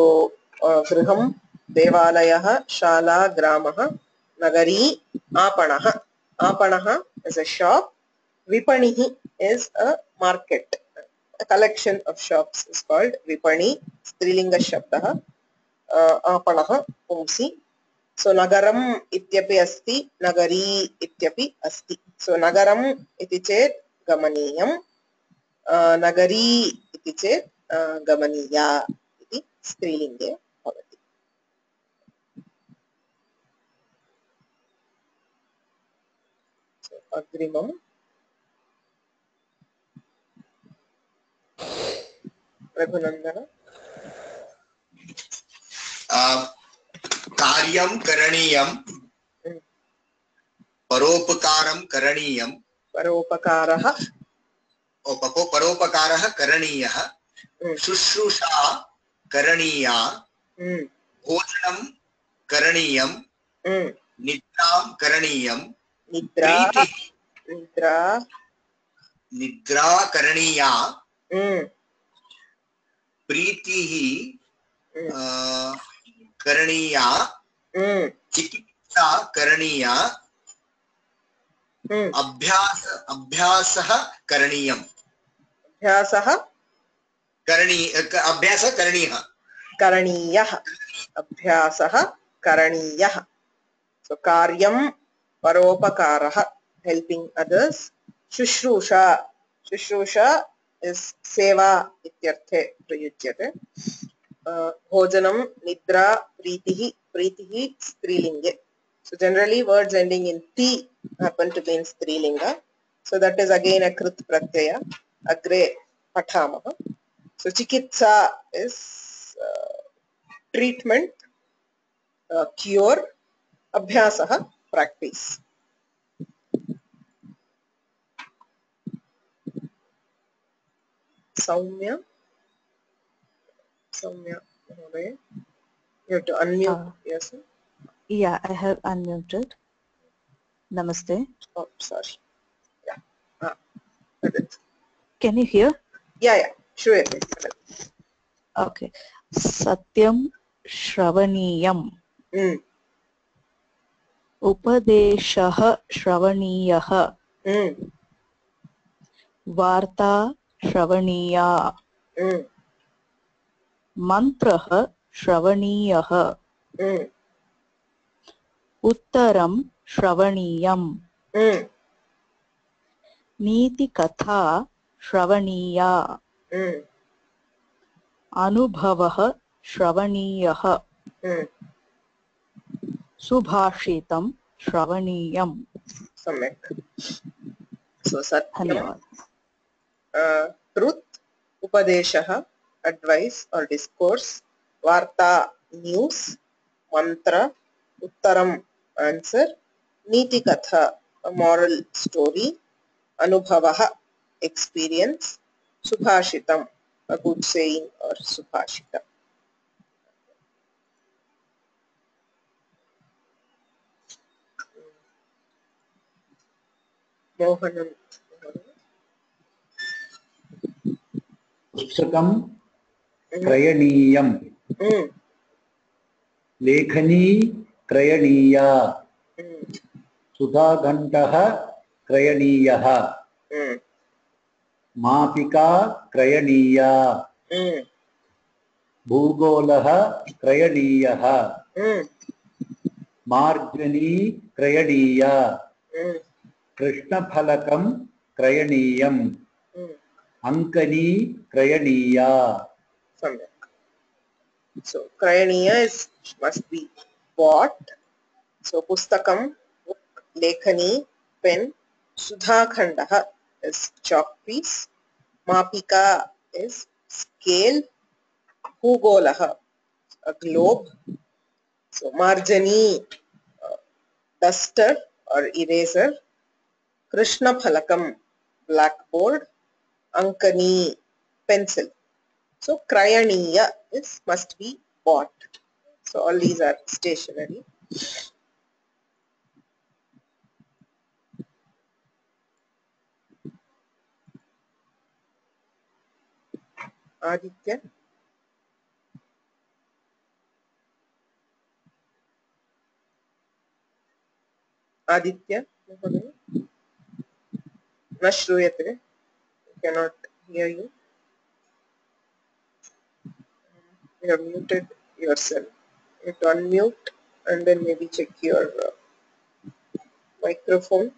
गृहं देवालयः शाला ग्रामः नगरी आपणः आपणः is a shop vipaniः is a market a collection of shops is called vipani strilinga shabdah आपणः पुंसि सो नगरम् इत्यपि अस्ति नगरी इत्यपि अस्ति सो नगरम् इति चेत् गमनीयं नगरी इति चेत् गमनीया इति स्त्रीलिङ्गे भवति अग्रिमं रघुनन्दन कार्यं करणीयं परोपकारं करणीयं परोपकारः करणीयः शुश्रूषा करणीया भोजनं करणीयं निद्रां करणीयं निद्रा करणीया प्रीतिः करणीया चिकित्सा करणीया अभ्यासः करणीयम् अभ्यासः करणीयः अभ्यासः करणीयः सो कार्यं परोपकारः helping others शुश्रूषा शुश्रूषा is सेवा इत्यर्थे प्रयुज्यते भोजनं निद्रा प्रीतिः स्त्रीलिङ्गे so generally words ending in t happen to be in strilinga so that is again a krit pratyaya agre pathamah so chikitsa is treatment cure abhyasah practice Sowmya Mahoday, you have to unmute yourself. Yeah, I have unmuted. Namaste. Oh, sorry. Yeah. Can you hear? Yeah, sure. Okay. Satyam Shravaniyam. Upadeshah Shravaniyah. Varta Shravaniya. Mantrah Shravaniyah. उत्तरं श्रवणीयं नीतिकथा श्रवणीया अनुभवः श्रवणीयः सुभाषितं श्रवणीयम् सम्यक् सो सत्यं truth, upadeshaha, advice or discourse, varta, news, mantra, uttaram, answer, niti katha, a moral story, anubhavaha, experience, subhashitam, a good saying or subhashita. Mohanam. पुस्तकं क्रयणीयं लेखनी क्रयणीया सुधाघण्टः क्रयणीयः मापिका क्रयणीया भूगोलः क्रयणीयः मार्जनी क्रयणीया कृष्णफलकं क्रयणीयम् अंकनी क्रयणीया. So krayaniya is must be bought. So pustakam, book, lekhani, pen, sudhakhandaha is chalk piece, mapika is scale, bhugolaha a globe, so marjani duster or eraser, krishna phalakam blackboard, ankani pencil. So krayaniya is must be bought. So all these are stationery. Aditya. Aditya. Na shruyate. Cannot hear you. You have muted yourself. You have to unmute and then maybe check your microphone.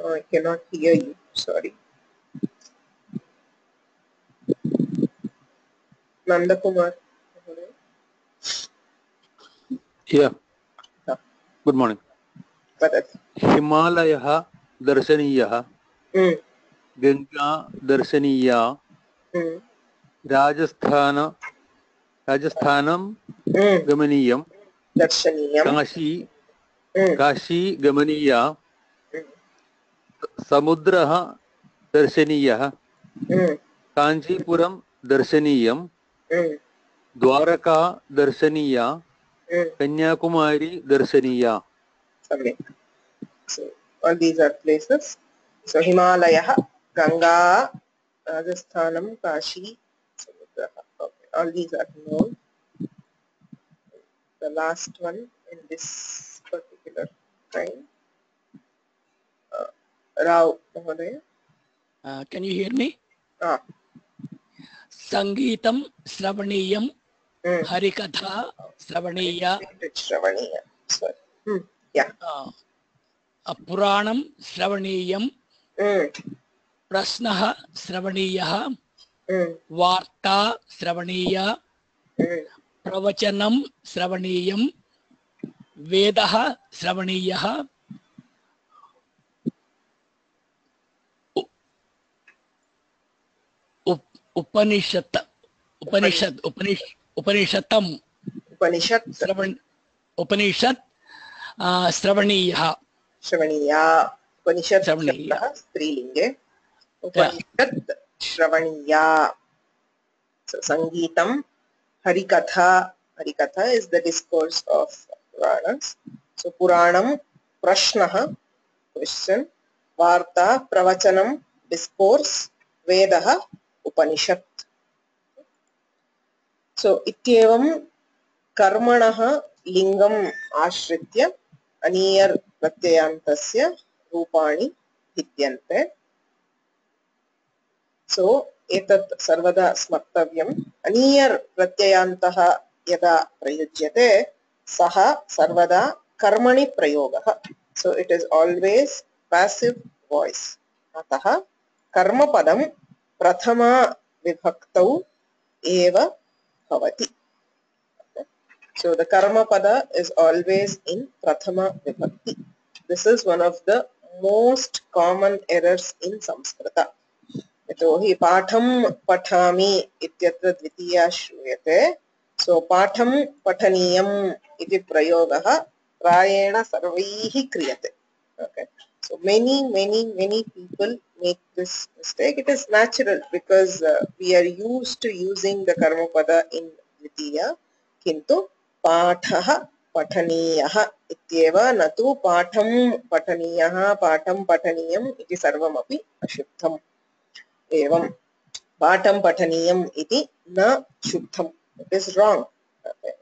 I cannot hear you. Sorry. Nanda Kumar. Yeah. Good morning. Himalayah darshaniyah. Ganga darshaniyah. Rajasthanam gamaniyam. Darshaniyam. Kashi gamaniyah. Samudraha darshaniyah. Kanchipuram darshaniyam. Dwaraka darshaniyah. Kanyakumari darsaniya. So all these are places. So Himalaya, Ganga, Rajasthanam, Kashi, Samudra. Okay, all these are known. The last one in this particular time. Rao Mahodaya. Can you hear me? Sangeetam Sravaniyam Harikatha Sravaniya. Sorry. Yeah. Puranam Sravaniyam Prasnaha Sravaniyaha Varta Sravaniya Pravachanam Sravaniyam Vedaha Sravaniyaha Upanishatam Upanishad Sravaniyaha. Shravaniya. Upanishad Strilinge. Upanishad Shravaniya. So Sangeetam, Harikatha. Harikatha is the discourse of Puranas. So Puranam, Prashnaha, question. Varta, Pravachanam, discourse. Vedaha, Upanishad. So Ityevam Karmanaha Lingam Ashritya Aniyar Pratyayantasya Rupani Vidyante. So etat sarvada smartavyam Aniyar Pratyayantaha yada prayujyate saha sarvada karmani prayogaha. So it is always passive voice. Ataha karma padam prathama vibhaktau eva bhavati. Okay. So the karma pada is always in prathama vibhakti. This is one of the most common errors in Sanskrita. यतोहि पाठं पठामि इत्यत्र द्वितीया श्रूयते. सो पाठं पठनीयम् इति प्रयोगः प्रायेण सर्वैः क्रियते. Okay. So many people make this mistake. It is natural because we are used to using the karma pada in dvitiya. Kintu pathah pathaniyah ityeva na tu patham pathaniyah patham pathaniyam iti sarvamapi ashuddham. Evam patham pathaniyam iti na shuddham. It is wrong.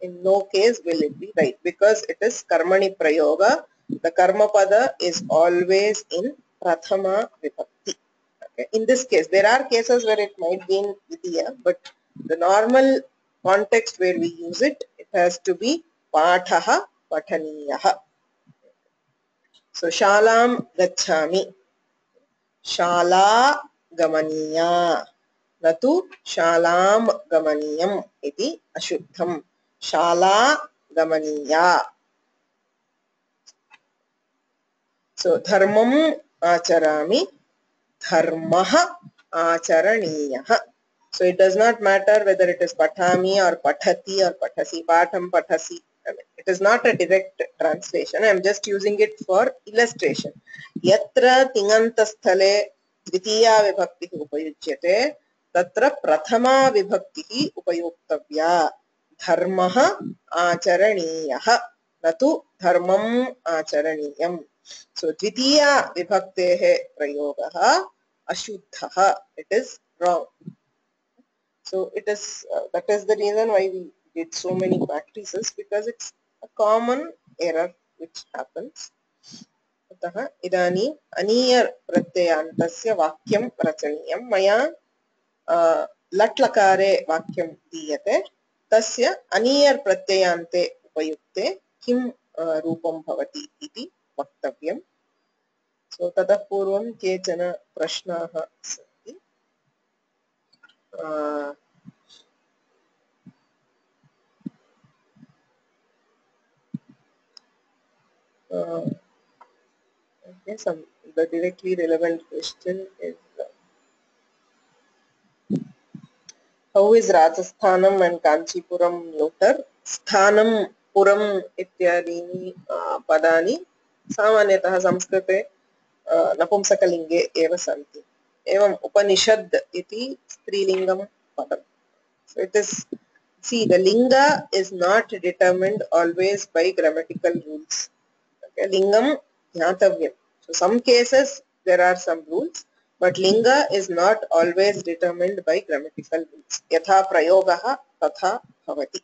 In no case will it be right because it is karmani prayoga. The karma pada is always in prathama vibhakti. Okay. In this case, there are cases where it might be in vidya, but the normal context where we use it, it has to be pathaha pathaniyah. So shalam gacchami. Shala gamaniya. Natu shalam gamaniyam iti ashuddham. Shala gamaniya. So dharmam acharami, dharmaha acharaniyah. So it does not matter whether it is pathami or pathati or pathasi, patham pathasi. It is not a direct translation. I am just using it for illustration. Yatra tingantasthale dvitiya vibhakti upayujyate tatra prathama vibhakti upayuktavya. Dharmaha acharaniyah. Natu dharmam acharaniyam. So dvitiya vibhaktehe prayogaha ashuddhaha. It is wrong. So it is that is the reason why we did so many practices, because it's a common error which happens. अतः इदानीम् अनीय प्रत्ययान्तस्य वाक्यं रचनीयं. मया लट् लकारे वाक्यं दीयते. तस्य अनीय प्रत्ययान्ते उपयुक्ते किं रूपं भवति इति वक्तव्यम्. सो ततः पूर्वं केचन प्रश्नाः सन्ति. Okay, the directly relevant question is how is Rajasthanam and Kanchipuram neuter? Sthanam, Puram ityadini padani सामान्यतः संस्कृते नपुंसकलिङ्गे एव सन्ति. एवं उपनिषद् इति स्त्रीलिङ्गं पदम्. So it is, see, the linga is not determined always by grammatical rules. Okay, lingam jnatavyam. So some cases there are some rules, but linga is not always determined by grammatical rules. Yatha prayogaha tatha bhavati.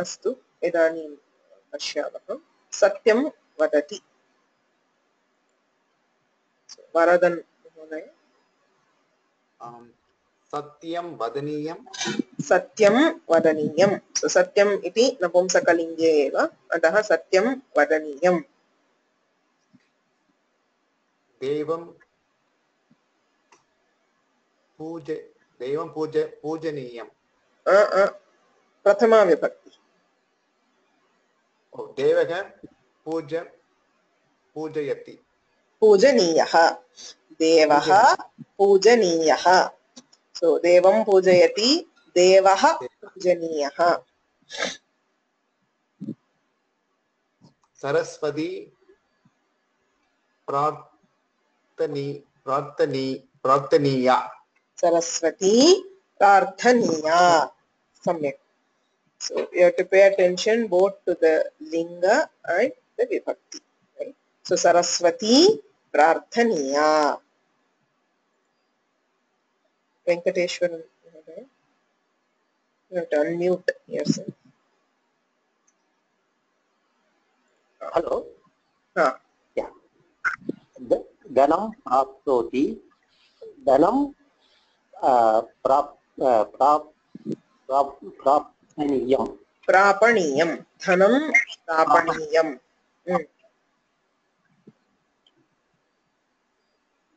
अस्तु, इदानीं पश्यामः. सत्यं वदति. वरदन् महोदय. सत्यं वदनीयं. सत्यं वदनीयं. सो सत्यम् इति नपुंसकलिङ्गे एव, अतः सत्यं वदनीयम्. देवं पूजनीयं. प्रथमा विभक्ति. देवः पूजयति. पूजनीयः. देवः पूजनीयः. सो देवं पूजयति, देवः पूजनीयः. सरस्वती प्रार्थनीया. सरस्वती प्रार्थनीया. सम्यक्. So you have to pay attention both to the linga and the vibhakti. Right? So Saraswati prarthaniya. Venkateshwaran, you have to unmute yourself. Hello. Yeah. Dhanam apnoti. Dhanam प्रापणीयम् प्रापणीयं धनं प्रापणीयं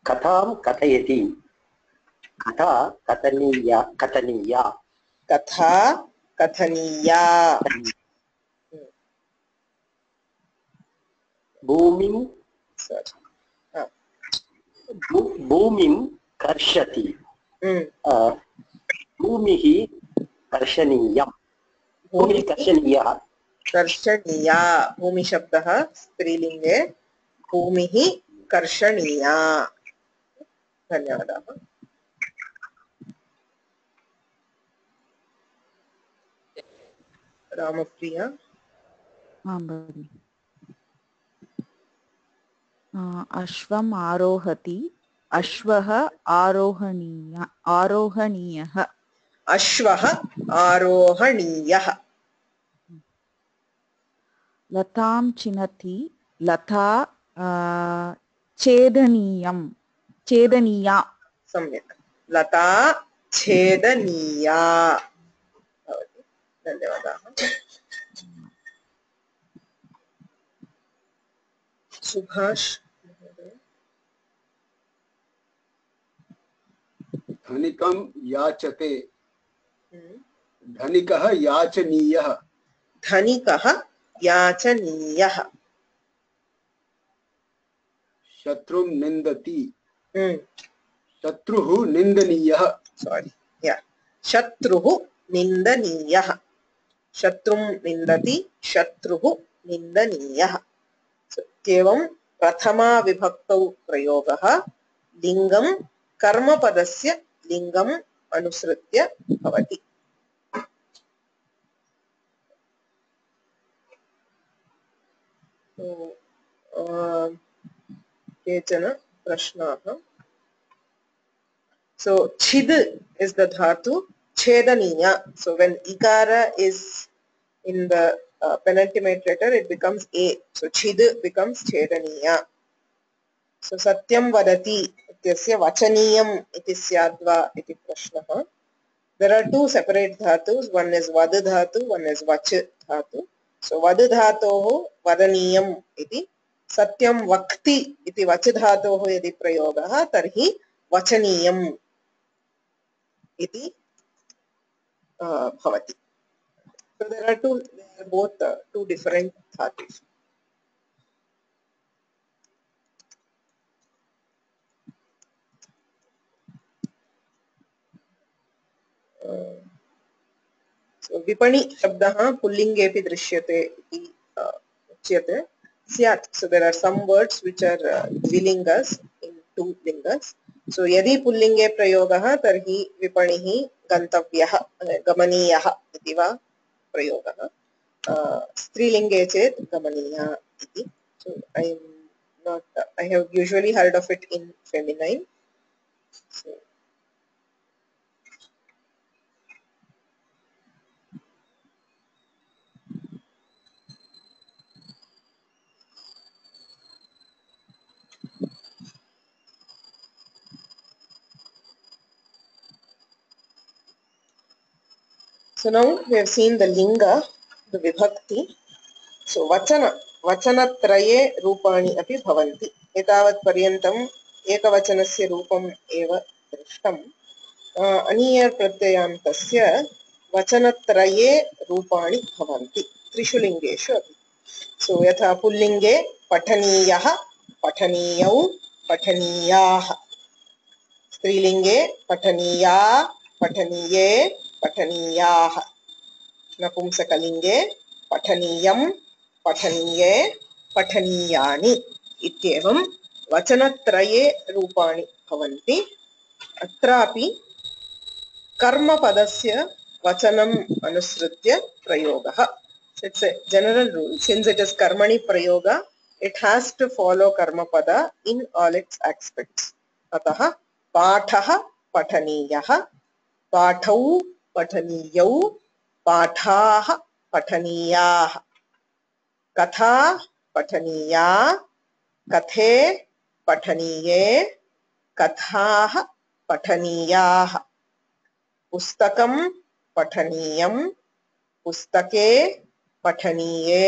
कथां कथयति कथा कथनीया कथनीया कथा कथनीया भूमिं भूमिं कर्षति भूमिः कर्षणीयं भूमिः कर्षणीया कर्षणीया भूमि शब्दः स्त्रीलिङ्गे भूमिः कर्षणीया धन्यवादाः रामप्रिया आं भगिनि अश्वम् आरोहति अश्वः आरोहणीयः अश्वः आरोहणीयः लतां चिनति लता छेदनीया सम्यक् लता छेदनीया भवति धन्यवादाः सुभाष धनिकं याचते धनिकः याचनीयः धनिकः याचनीयः शत्रुं निन्दति शत्रुः निन्दनीयः सॉरी या शत्रुः निन्दनीयः शत्रुं निन्दति शत्रुः निन्दनीयः एवं प्रथमा विभक्तौ प्रयोगः लिङ्गं कर्मपदस्य लिङ्गम् अनुसृत्य भवति केचन प्रश्नाः So chid is the dhatu chedaniya. So when ikara is in the penultimate letter, it becomes a. So chid becomes chedaniya. So satyam vadati ityasya vachaniyam iti syadva iti prashnah. There are two separate dhatus. One is vad dhatu, one is vach dhatu. So vad dhatoho vadaniyam iti satyam vakti iti vach dhatoho yadi prayogah tarhi vachaniyam iti bhavati. So they are both two different dhatus. So vipani shabdah pullingepi drishyate iti uchyate syat. So there are some words which are dvilingas in two lingas. So यदि पुल्लिंगे प्रयोगः तर्हि विपणिः गन्तव्यः गमनीयः इति वा प्रयोगः स्त्रीलिंगे चेत् गमनीया इति. So I have usually heard of it in feminine. So So now we have seen the linga, the vibhakti. So vachanatraye rupani api bhavanti. Etavat paryantam ekavachanasya rupam eva drishtam. Aniyar pratyayantasya vachanatraye rupani bhavanti. Trishu lingeshu api. So yatha pullinge pathaniyah, pathaniyau, pathaniyah. स्त्रीलिंगे पठनीया पठनीये पठनीयाः नपुंसकलिंगे पठनीयं पठनीये पठनीयानि इत्येवं वचनत्रये रूपाणि भवन्ति. अत्रापि कर्मपदस्य वचनम् अनुसृत्य प्रयोगः. It's a general rule. Since it is karmani prayoga, it has to follow karmapada in all its aspects. अतः पाठः पठनीयः पाठौ पठनीयौ पाठाः पठनीयाः कथा पठनीया कथे पठनीये कथाः पठनीयाः पुस्तकं पठनीयं पुस्तके पठनीये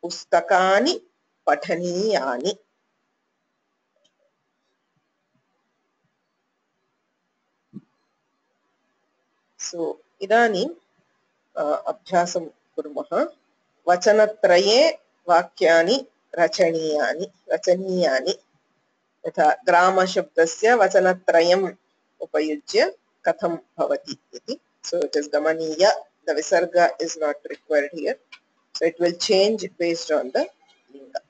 पुस्तकानि पठनीयानि सो इदानीं अभ्यासं कुर्मः वचनत्रये वाक्यानि रचनीयानि यथा ग्रामशब्दस्य वचनत्रयम् उपयुज्य कथं भवति इति so it is gamaniya the visarga is not required here so it will change based on the linga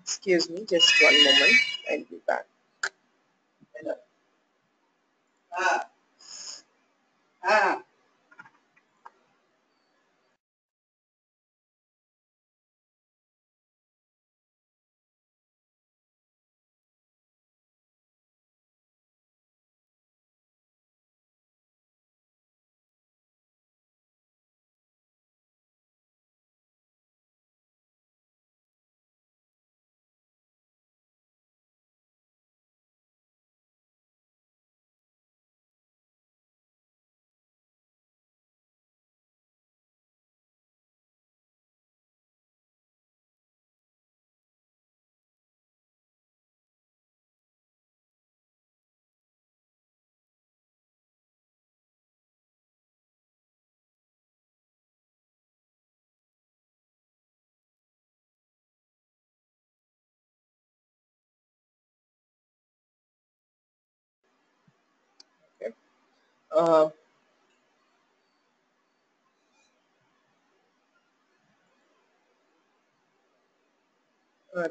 excuse me just one moment I'll be back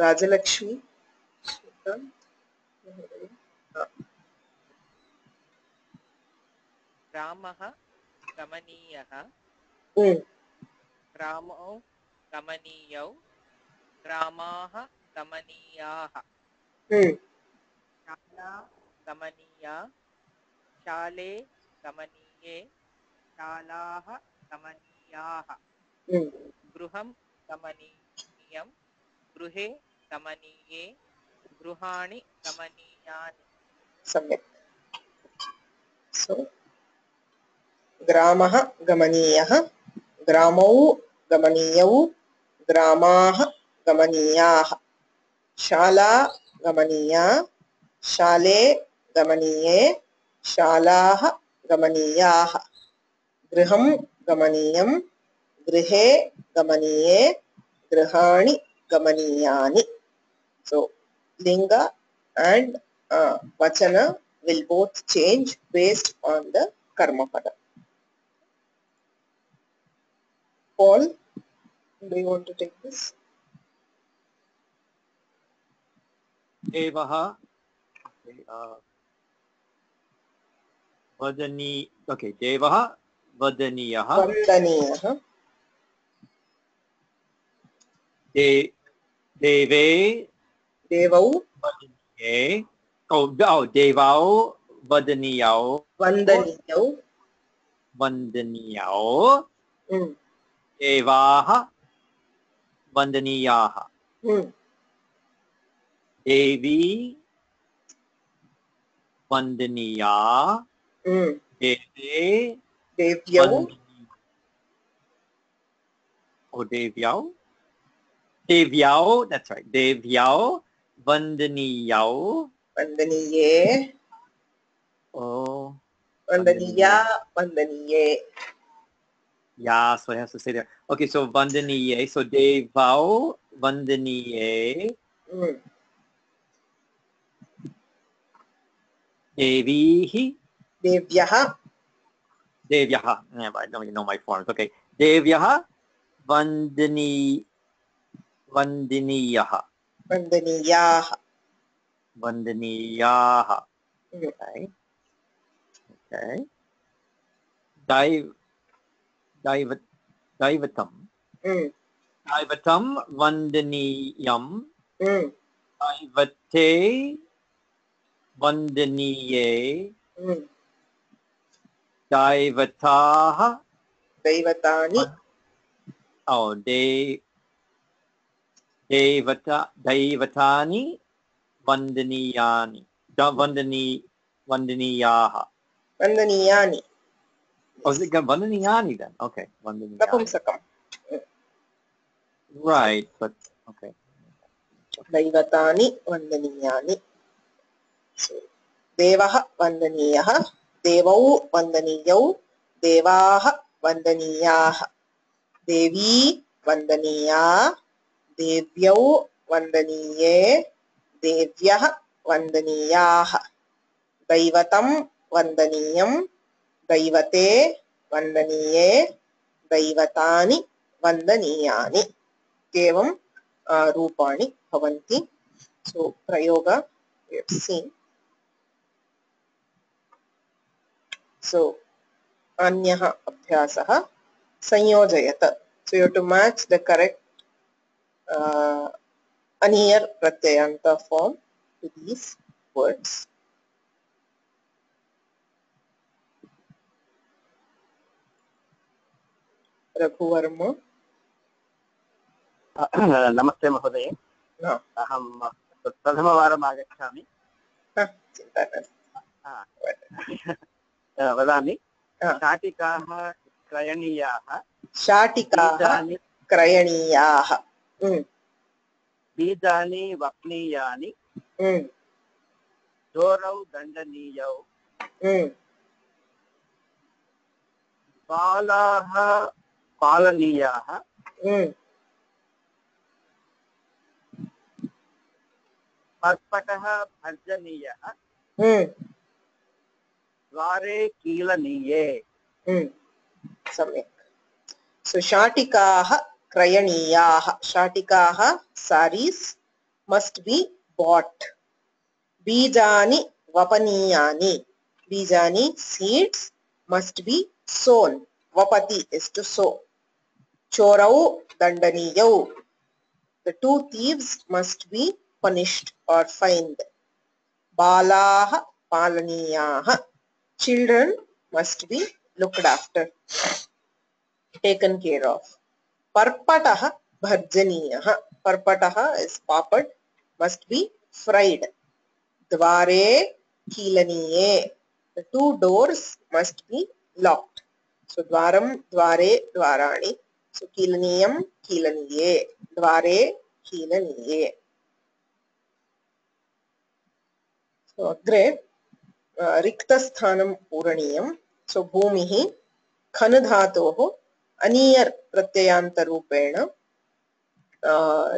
Rajalakshmi रामः गमनीयः ग्रामो गमनीयौ ग्रामाः गमनीयाः शाला गमनीया शाले गमनीये शालाः गमनीयाः गृहं गमनीयं गृहे गमनीये गृहाणि गमनीयानि सम्यक् so ग्रामः गमनीयः ग्रामौ गमनीयौ ग्रामाः गमनीयाः शाला गमनीया शाले गमनीये शालाः गमनीयाः गृहं गमनीयं गृहे गमनीये गृहाणि गमनीयानि so linga and vachana will both change based on the karma pada. Paul, do you want to take this? Devaha, vadani, okay, Devaha, vadaniyaha. Vandaniyaha. Deve, Devau. Vadaniye. Oh, Devau, Vadaniyau. Vandaniyau. Vandaniyau. Devaha, Vandaniyaha. Devi, Vandaniya. Deve, Devyau. Oh, Devyau. Devyau, that's right. Devyau, Vandaniyau. Vandaniye. Oh. Vandaniya, Vandaniye. Yeah, so I have to say that. Okay, so Vandaniye. So Devau, Vandaniye. Devihi. Devyaha. Devyaha. Yeah, I don't even know my forms. Okay. Devyaha, Vandaniyaha. Vandaniyaha. Vandaniyaha. Okay. Okay. Daivatam. Daivatam Vandaniyam. Daivate Vandaniye. दैवताः दैवतानि oh दैवतानि वन्दनीयानि वन्दनीयाः वन्दनीयानि oh is it वन्दनीयानि then okay वन्दनीयानि नपुंसकम् right but okay दैवतानि वन्दनीयानि देवः वन्दनीयः देवौ वन्दनीयौ देवाः वन्दनीयाः देवी वन्दनीया देव्यौ वन्दनीये देव्यः वन्दनीयाः दैवतं वन्दनीयं दैवते वन्दनीये दैवतानि वन्दनीयानि एवं रूपाणि भवन्ति सो प्रयोग we have seen so अन्यः अभ्यासः संयोजयत so you have to match the correct aniyar pratyayanta form to these words रघुवर्मा नमस्ते महोदय अहं प्रथमवारम् आगच्छामि चिन्ता नास्ति वदामि शाटिकाः क्रयणीयाः क्रयणीयाः बीजानि वपनीयानि चोरौ दण्डनीयौ बालाः पालनीयाः पर्पटः भर्जनीयः द्वारे कीलनीये सम्यक् so शाटिकाः क्रयणीयाः शाटिकाः sarees must be bought बीजानि वपनीयानि बीजानि seeds must be sown vapati is to sow chorau dandaniyau the two thieves must be punished or fined balah palaniyah children must be looked after taken care of parpatah bharjaniyah parpatah is papad must be fried dware kilaniye the two doors must be locked so dwaram dware dwarani so kilaniyam kilaniye dware kilaniye so agre रिक्तस्थानं पूरणीयं सो भूमिः खन धातोः अनीयर् प्रत्ययान्तरूपेण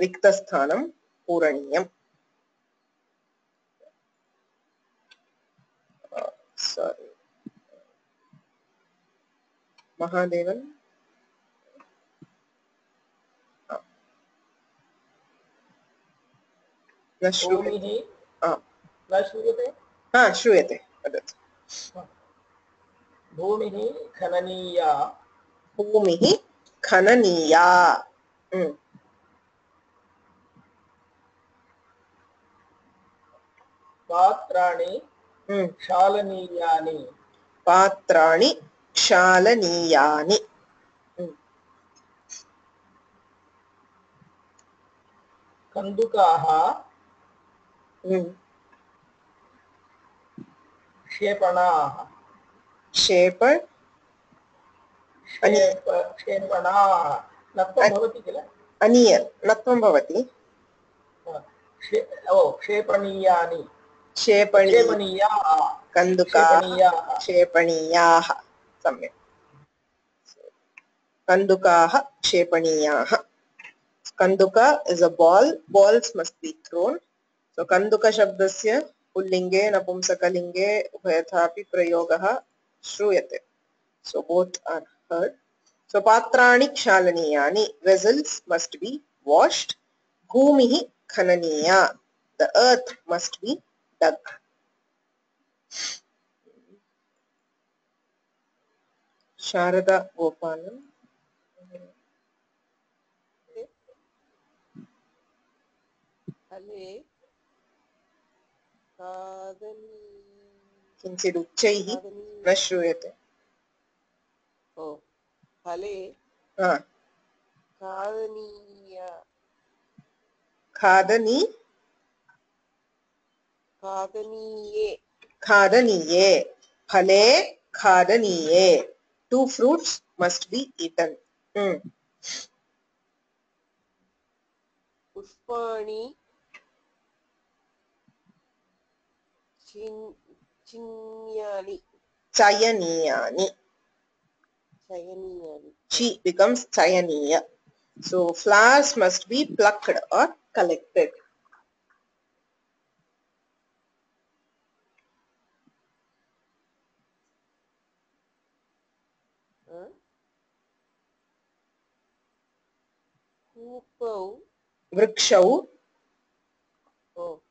रिक्तस्थानं पूरणीयम् sorry Mahadevan न श्रूयते श्रूयते वदतु भूमिः खननीया भूमिः खननीया पात्राणि क्षालनीयानि पात्राणि क्षालनीयानि कन्दुकाः क्षेपणाः क्षेपणाः नत्वं भवति किल अनियर् नत्वं भवति क्षेपणीयानि क्षेपणीयाः कन्दुकाः क्षेपणीयाः सम्यक् कन्दुकाः क्षेपणीयाः कन्दुका is a ball balls must be thrown so कन्दुक शब्दस्य पुल्लिङ्गे नपुंसकलिङ्गे उभयथापि प्रयोगः श्रूयते so both are heard so पात्राणि क्षालनीयानि vessels must be washed भूमिः खननीया the earth must be dug Sharda Gopalan किञ्चित् उच्चैः न श्रूयते Oh, phale khadaniya khadaniye phale khadaniye. 2 fruits must be eaten. pushpani chinyani Chayaniyani. Chi becomes chayaniya. So flowers must be plucked or collected. Vrikshau. Oh.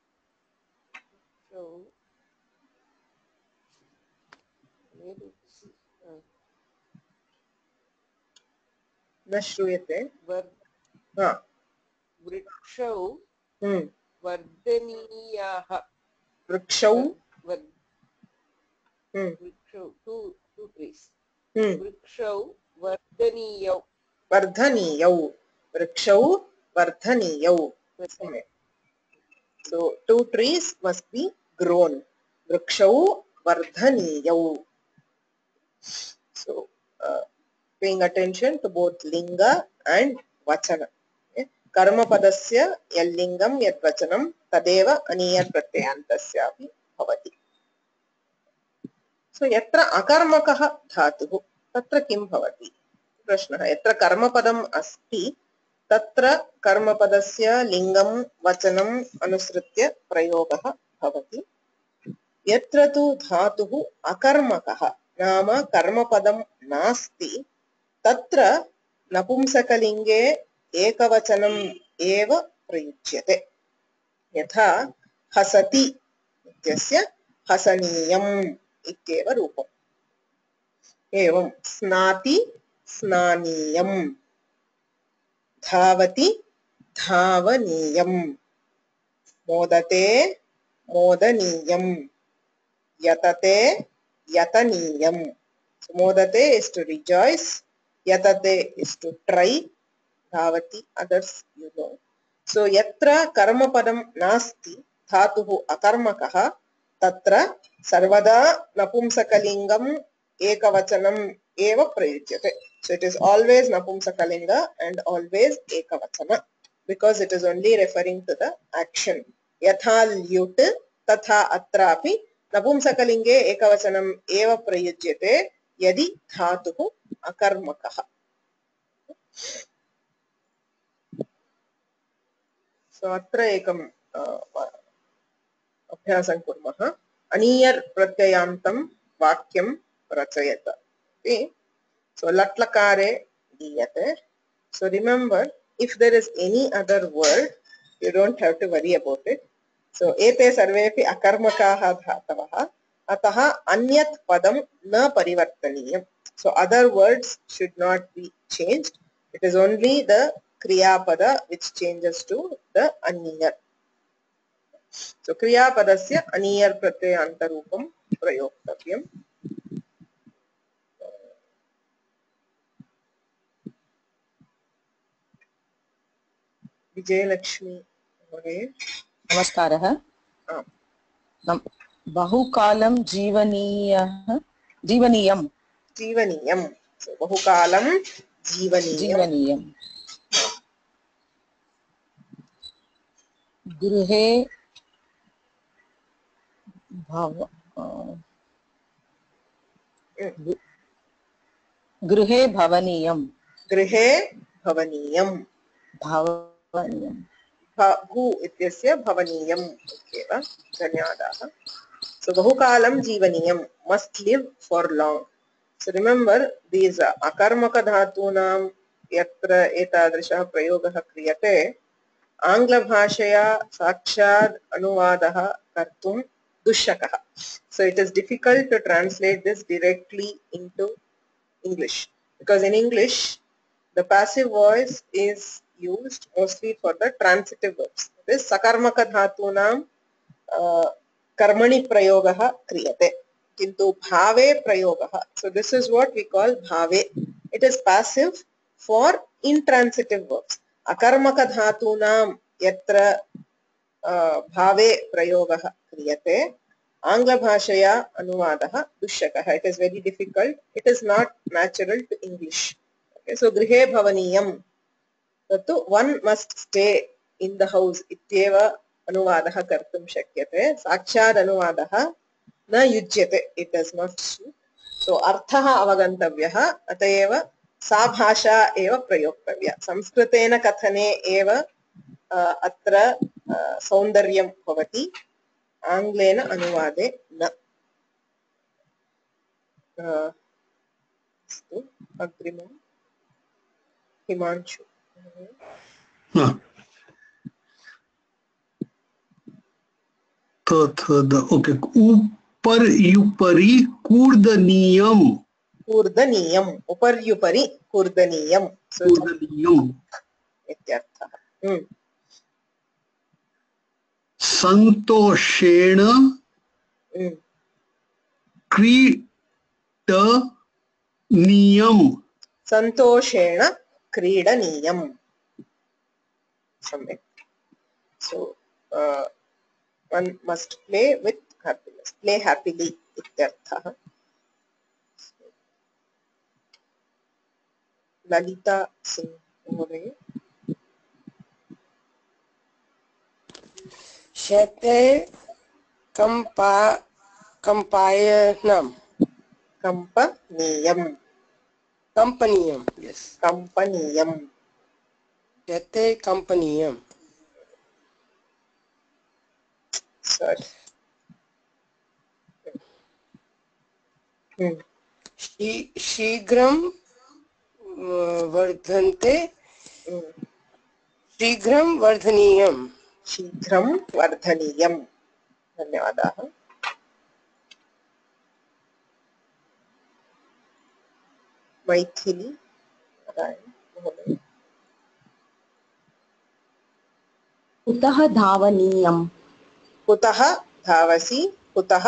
न श्रूयते. वृक्षौ वर्धनीयाः. वृक्षौ वृक्षौ two trees. वृक्षौ वर्धनीयौ. वर्धनीयौ. वृक्षौ वर्धनीयौ. So 2 trees must be grown. Vrikshau vardhaniyau. So paying attention to both linga and vachana. Karma padasya yallingam yad vachanam tadeva aniyar pratyantasyapi bhavati. So yatra akarmakah dhatuh tatra kim bhavati? Prashnah. Yatra karmapadam asti तत्र कर्मपदस्य लिंगं वचनं अनुसृत्य प्रयोगः भवति. यत्र तु धातुः अकर्मकः नाम कर्मपदं नास्ति तत्र नपुंसकलिंगे एकवचनम् एव प्रयुज्यते. यथा हसति इत्यस्य हसनीयम् इत्येव रूपम्. एवं स्नाति स्नानीयम्, धावति धावनीयम्, मोदते मोदनीयम्, यतते यतनीयम्. So modate is to rejoice, yatate is to try, dhavati others you know. So yatra karmapadam nasti dhatuhu akarmakaha tatra sarvada napumsakalingam ekavachanam eva prayudyate. So it is always napumsakalinga and always ekavachana because it is only referring to the action. Yatha lyut tatha atrapi नपुंसकलिंगे एकवचनम् एव प्रयुज्यते यदि धातुः अकर्मकः. सो अत्र एकम् अभ्यासं कुर्मः. अनीयर् प्रत्ययान्तं वाक्यं रचयत. सो लट्लकारे दीयते. So remember if there is any other word you don't have to worry about it. So एते सर्वेपि अकर्मकाः धातवः अतः अन्यत् पदं न परिवर्तनीयम्. So other words should not be changed. It is only the kriyapada which changes to the aniyar. So kriyapadasya aniyar pratyayantarupam prayoktavayam. Vijayalakshmi महोदय. नमस्कारः. बहुकालं जीवनीयं. So बहुकालं जीवनीयं. गृहे भवनीयं. भू इत्यस्य भवनीयम् इत्येव. धन्यवादाः. So बहुकालं जीवनीयं must live for long. So remember these akarmaka धातूनां यत्र एतादृशः प्रयोगः क्रियते आङ्ग्लभाषया साक्षात् अनुवादः कर्तुं दुष्शकः. So it is difficult to translate this directly into English because in English the passive voice is used mostly for the transitive verbs. This sakarmaka dhatunam karmani prayogah kriyate. kintu bhave prayogaha. So this is what we call bhave. It is passive for intransitive verbs. Akarmaka dhatunam yatra bhave prayogaha kriyate. Angla bhashaya anuvadaha dushakaha. It is very difficult. It is not natural to English. Okay, so grihe bhavaniyam. So one must stay in the house. Ityeva anuvadaha kartum shakyate. Sakshad anuvadaha na yujyate. It does not suit. So arthaha avagantavyaha atayeva sa bhasha eva prayoktavya. Sanskritena kathane eva atra saundaryam bhavati. Anglena anuvade na. Agrimam Himanshu. Okay. Upar yupari kurdaniyam. Kurdaniyam. Upar yupari kurdaniyam. So kurdaniyam. Ityartha. Santoshena kridaniyam. Santoshena kridaniyam. So one must play with happiness. Play happily. Ityartha. Lalita Singh. Shete kampayanam. Kampaniyam. Kampaniyam. Yes. Kampaniyam. Shete kampaniyam. Sorry. Shigram vardhante. Shigram vardhaniyam. Shigram vardhaniyam. धन्यवादाः. मैथिली महोदय. कुतः धावनीयम्. कुतः धावसि. कुतः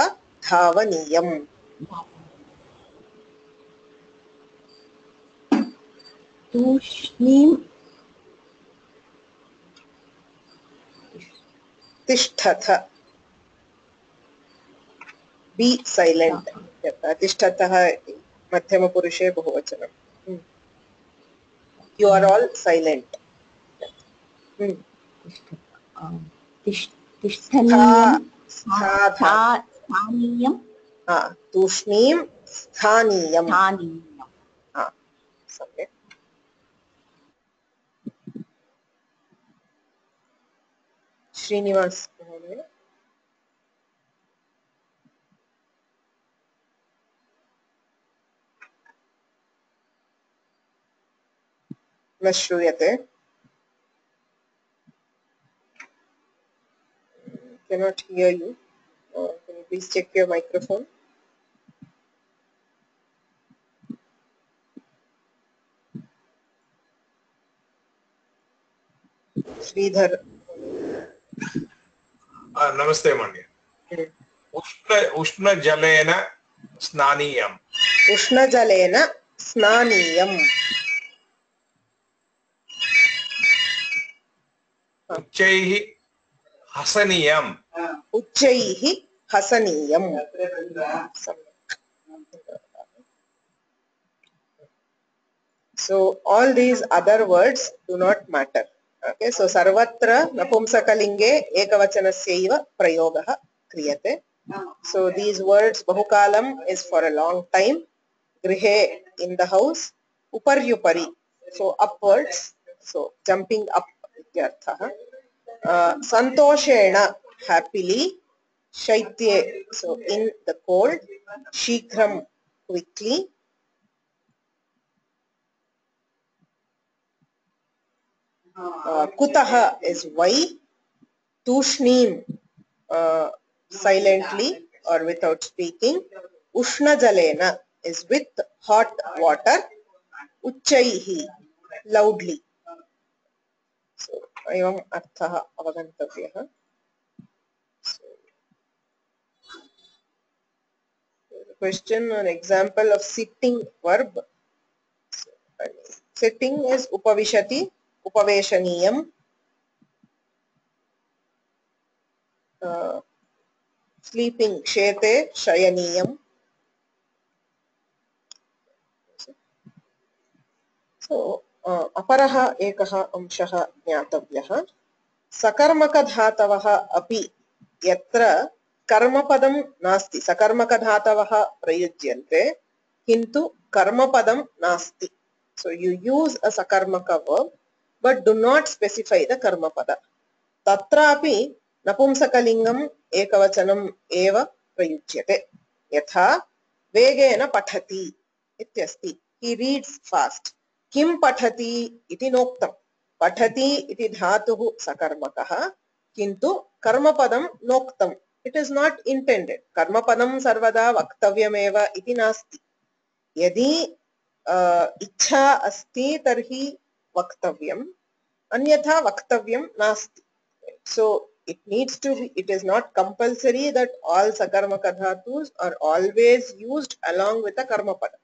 धावनीयम्. तूष्णीं तिष्ठथ. Be silent. तिष्ठतः मध्यमपुरुषे बहुवचनम्. You are all silent. तिष्ठनीयं. स्थानीयं. तूष्णीं स्थानीयं. सम्यक्. श्रीनिवास महोदय. न श्रूयते. Cannot hear you. Can you please check your microphone? Sridhar. नमस्ते महोदय. उष्णजलेन स्नानीयम्. उष्णजलेन स्नानीयम्. उच्चैः हसनीयम्. उच्चैः हसनीयम्. So all these other words do not matter. Okay, so sarvatra napumsakalinge ekavachanasyaiva prayogah kriyate. So these words bahukalam is for a long time. Grihe in the house. Uparyupari, so upwards, so jumping up ityarthah. Santoshena, happily. Shaitye, so in the cold. Shikram, quickly. Kutaha is why. Tushneem, silently or without speaking. Ushna jalena is with hot water. Uchchaihi, loudly. So ayam arthaha avagantavyaha. So question on example of sitting verb. Sitting is upavishati, upaveshaniyam. Sleeping, shete, shayaniyam. So, अपरः एकः अंशः ज्ञातव्यः. सकर्मकधातवः अपि यत्र कर्मपदं नास्ति, सकर्मकधातवः प्रयुज्यन्ते किन्तु कर्मपदं नास्ति. So you use a sakarmaka verb but do not specify the karmapada. Tatrapi napumsakalingam ekavachanam eva prayujyate. Yatha vegena pathati ityasti. He reads fast. Kim pathati iti noktam. Pathati iti dhatuhu sakarmakaha kintu karmapadam noktam. It is not intended. Karmapadam sarvada vaktavyameva iti nasti. Yadi इच्छा अस्ति तर्हि वक्तव्यम्, अन्यथा वक्तव्यं नास्ति. So it needs to be, it is not compulsory that all sakarmaka dhatus are always used along with a karma pada.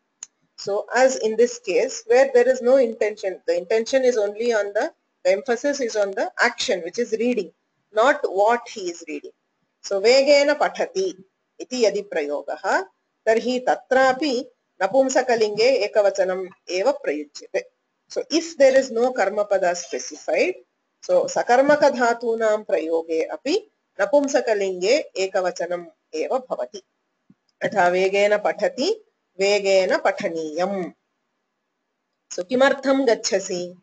So as in this case where there is no intention, the intention is only on the emphasis is on the action which is reading, not what he is reading. So vegena pathati iti yadi prayogaha tarhi tatrapi napumsakalinge ekavachanam eva prayujyate. So if there is no karma pada specified, so sakarmaka dhatunam prayoge api napumsakalinge ekavachanam eva bhavati. Atha vegena pathati vegena pathaniyam. So kimartham gacchasi,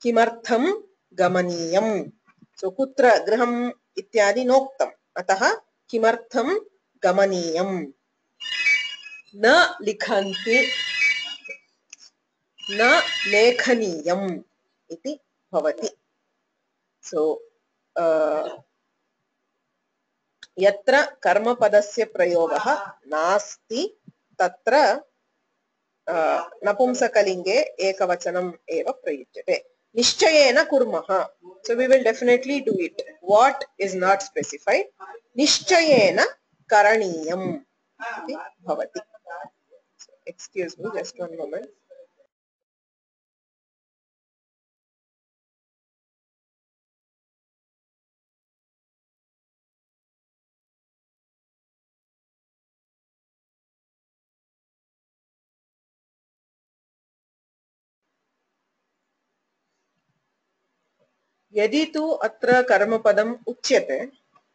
kimartham gamaniyam. So kutra graham ityadi noktam. Ataha kimartham gamaniyam. Na likhanti na lekhaniyam iti bhavati. So yatra karma padasya prayogaha nasti tatra napumsakalinge ekavachanam eva prayujyate. Nishchayena kurmaha. So we will definitely do it. What is not specified? Nishchayena karaniyam iti bhavati. Excuse me, just one moment. यदि तु अत्र कर्मपदम् उच्यते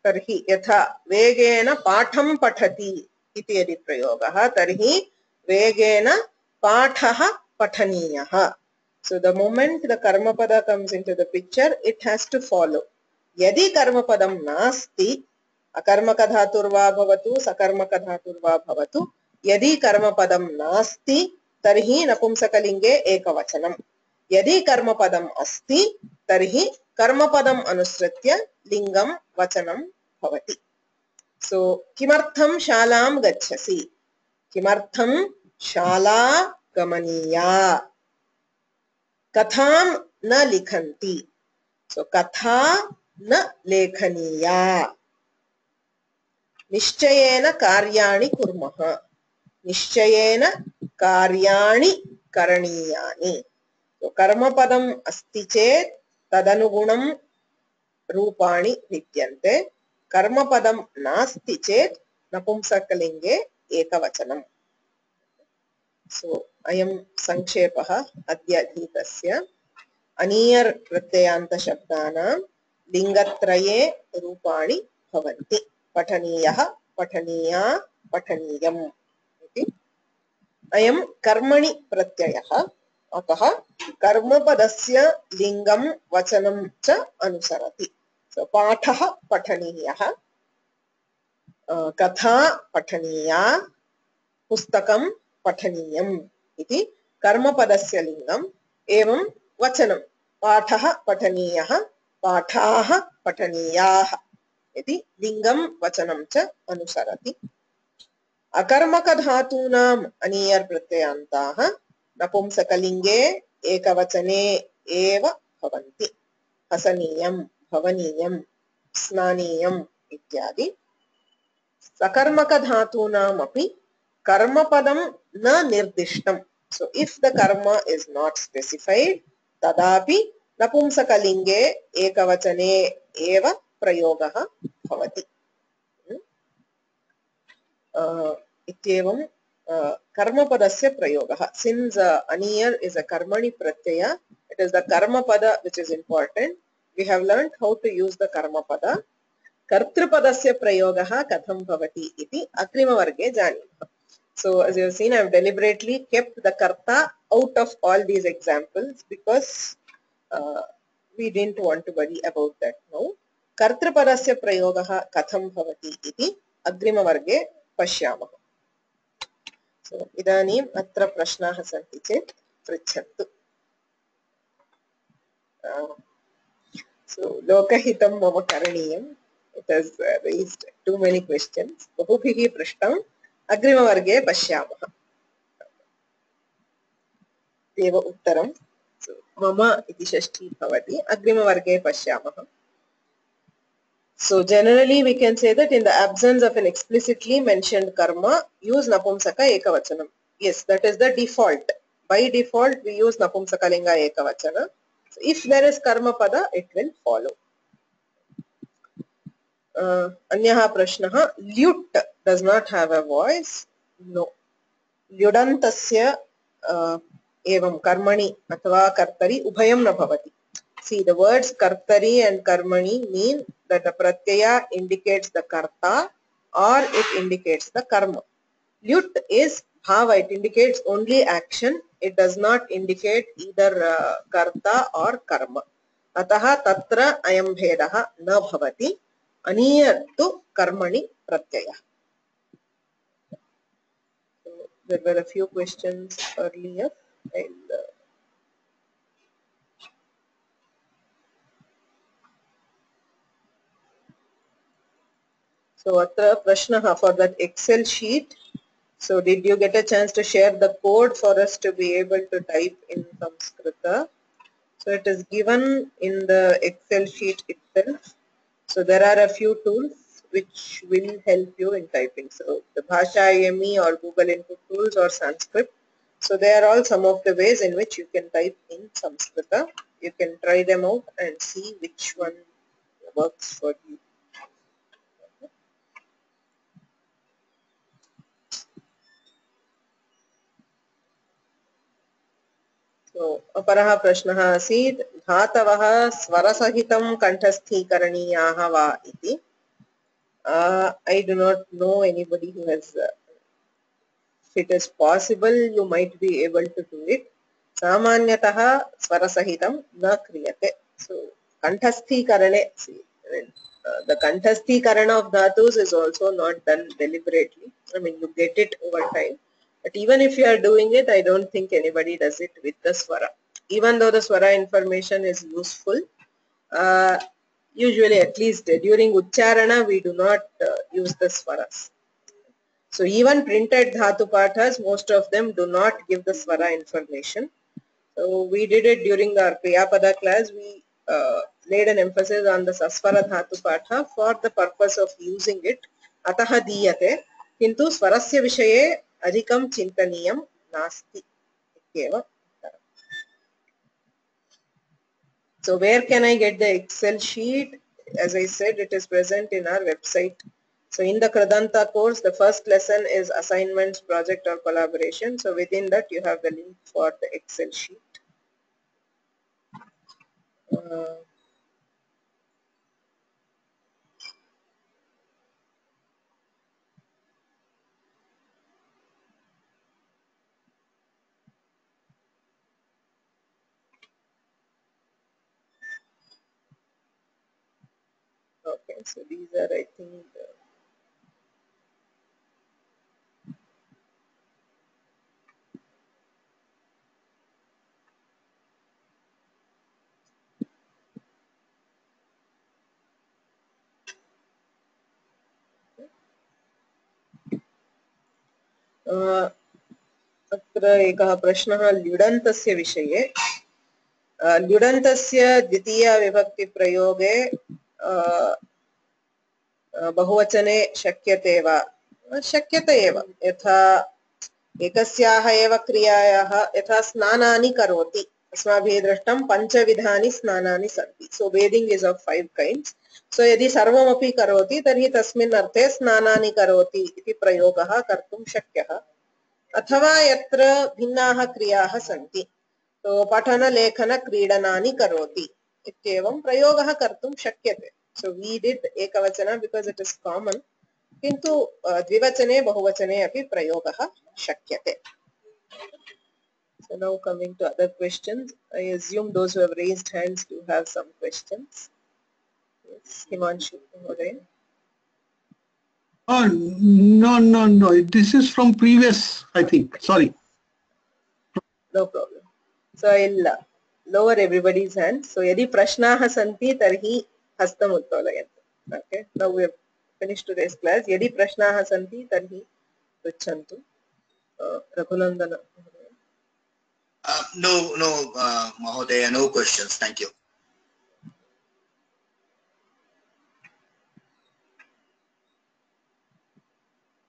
तर्हि यथा वेगेन पाठं पठति इति यदि प्रयोगः तर्हि वेगेन पाठः पठनीयः. So the moment the karmapada comes into the picture, it has to follow. Yadi karmapadam nasti, akarmaka dhaturva bhavatu, sakarmaka dhaturva bhavatu. Yadi karmapadam nasti, tarhi napumsakalinge ekavachanam. Yadi karmapadam asti, tarhi karmapadam anusritya lingam vachanam bhavati. So kimartham shalam gacchasi. Kimartham shala gamaniya. Katham na likhanti. So katha na lekhaniya. Nishchayena karyani kurmaha. Nishchayena karyani karaniyani. So karmapadam asti chet tadanugunam rupani vidyante. Karmapadam nasti chet napumsakalinge ekavachanam. So ayam sankshepaha adhyadhitasya अनीयर प्रत्ययान्त शब्दानां लिंगत्रये रूपाणि भवन्ति. पठनीयः, पठनीया, पठनीयम् इति. अयं कर्मणि प्रत्ययः. अतः कर्मपदस्य लिंगं वचनं च अनुसरति. So पाठः पठनीयः, कथा पठनीया, पुस्तकं पठनीयम् इति कर्मपदस्य लिंगम्. एवं वचनं पाठः पठनीयः, पाठाः पठनीयाः इति लिंगं वचनं च अनुसरति. अकर्मकधातूनाम् अनीयर प्रत्ययान्ताः नपुंसकलिङ्गे एकवचने एव भवन्ति. हसनीयं, भवनीयं, स्नानीयम् इत्यादि. सकर्मकधातूनाम् अपि karmapadam na nirdishtam. So if the karma is not specified, tadapi napumsakalinge ekavachane eva prayogaha bhavati. Ityevam karmapadasya prayogaha. Since aniyar is a karmani pratyaya, it is the karmapada which is important. We have learned how to use the karmapada. Kartrupadasya prayogaha katham bhavati iti agrimavarge janimah. So as you have seen, I have deliberately kept the karta out of all these examples because we didn't want to worry about that now. Kartrupadasya prayogaha katham bhavati iti agrimavarge pashyamah. So idanim atra prashnaah santi chet pritchantu. So lokahitam mama karaniyam. It has raised too many questions. Bahubhihi prashtam agrimavarge pashyamah. Eva uttaram. So mama iti shashti bhavati agrimavarge pashyamah. So generally we can say that in the absence of an explicitly mentioned karma, use napumsaka ekavachanam. Yes, that is the default. By default we use napumsaka linga ekavachana. So if there is karma pada, it will follow. Anyaha prashnaha, lyut does not have a voice. No. Lyudantasya evam karmani athva kartari ubhayam na bhavati. See, the words kartari and karmani mean that the pratyaya indicates the karta or it indicates the karma. Lyut is bhava, it indicates only action. It does not indicate either karta or karma. Ataha tatra ayam bhedaha na bhavati. Aniyar tu karmani pratyaya. So there were a few questions earlier. So atra prashnaha for that Excel sheet. So did you get a chance to share the code for us to be able to type in Samskrita? So it is given in the Excel sheet itself. So there are a few tools which will help you in typing. So the Bhasha IME or Google Input Tools or Sanskrit. So they are all some of the ways in which you can type in Samskrita. You can try them out and see which one works for you. So अपरः प्रश्नः आसीत् धातवः स्वरसहितं कण्ठस्थीकरणीयाः वा इति. I do not know anybody who has if it is possible you might be able to do it. सामान्यतः स्वरसहितं न क्रियते. So कण्ठस्थीकरणे, the कण्ठस्थीकरण of dhatus is also not done deliberately. I mean, you get it over time. But even if you are doing it, I don't think anybody does it with the swara. Even though the swara information is useful, usually at least during ucharana we do not use the swaras. So even printed dhatu pathas, most of them do not give the swara information. So we did it during our Kriyapada class. We laid an emphasis on the saswara dhatu patha for the purpose of using it. Ataha diyate kintu swarasya vishaye adhikam chintaniyam nasti. So where can I get the Excel sheet? As I said, it is present in our website. So in the Kridanta course, the first lesson is assignments, project or collaboration. So within that you have the link for the Excel sheet. Okay, so these are, I think, अत्र एकः प्रश्नः ल्युडन्तस्य विषये. ल्युडन्तस्य द्वितीया विभक्ति प्रयोगे बहुवचने शक्यते वा? शक्यते एव. यथा एकस्याः एव क्रियायाः यथा स्नानानि करोति अस्माभिः दृष्टं पञ्चविधानि स्नानानि सन्ति सो बेदिंग इज ऑफ 5 kinds सो यदि सर्वमपि करोति तर्हि तस्मिन् अर्थे स्नानानि करोति इति प्रयोगः कर्तुं शक्यः अथवा यत्र भिन्नाः क्रियाः सन्ति तो पठन लेखन क्रीडनानि करोति इत्येवं प्रयोगः कर्तुं शक्यते सो वी डिड एकवचन बिकॉज इट इज कॉमन किन्तु द्विवचने बहुवचने अपि प्रयोगः शक्यते So now coming to other questions, I assume those who have raised hands do have some questions. Yes, Himanshu. No. This is from previous, I think. Sorry. No problem. So I'll lower everybody's hands. So yadi prashnaah santi tarhi hastam uttolayantu. Okay. Now we have finished today's class. Yadi prashnaah santi tarhi pruchantu. Raghunandana. No, Mahodaya, no questions. Thank you.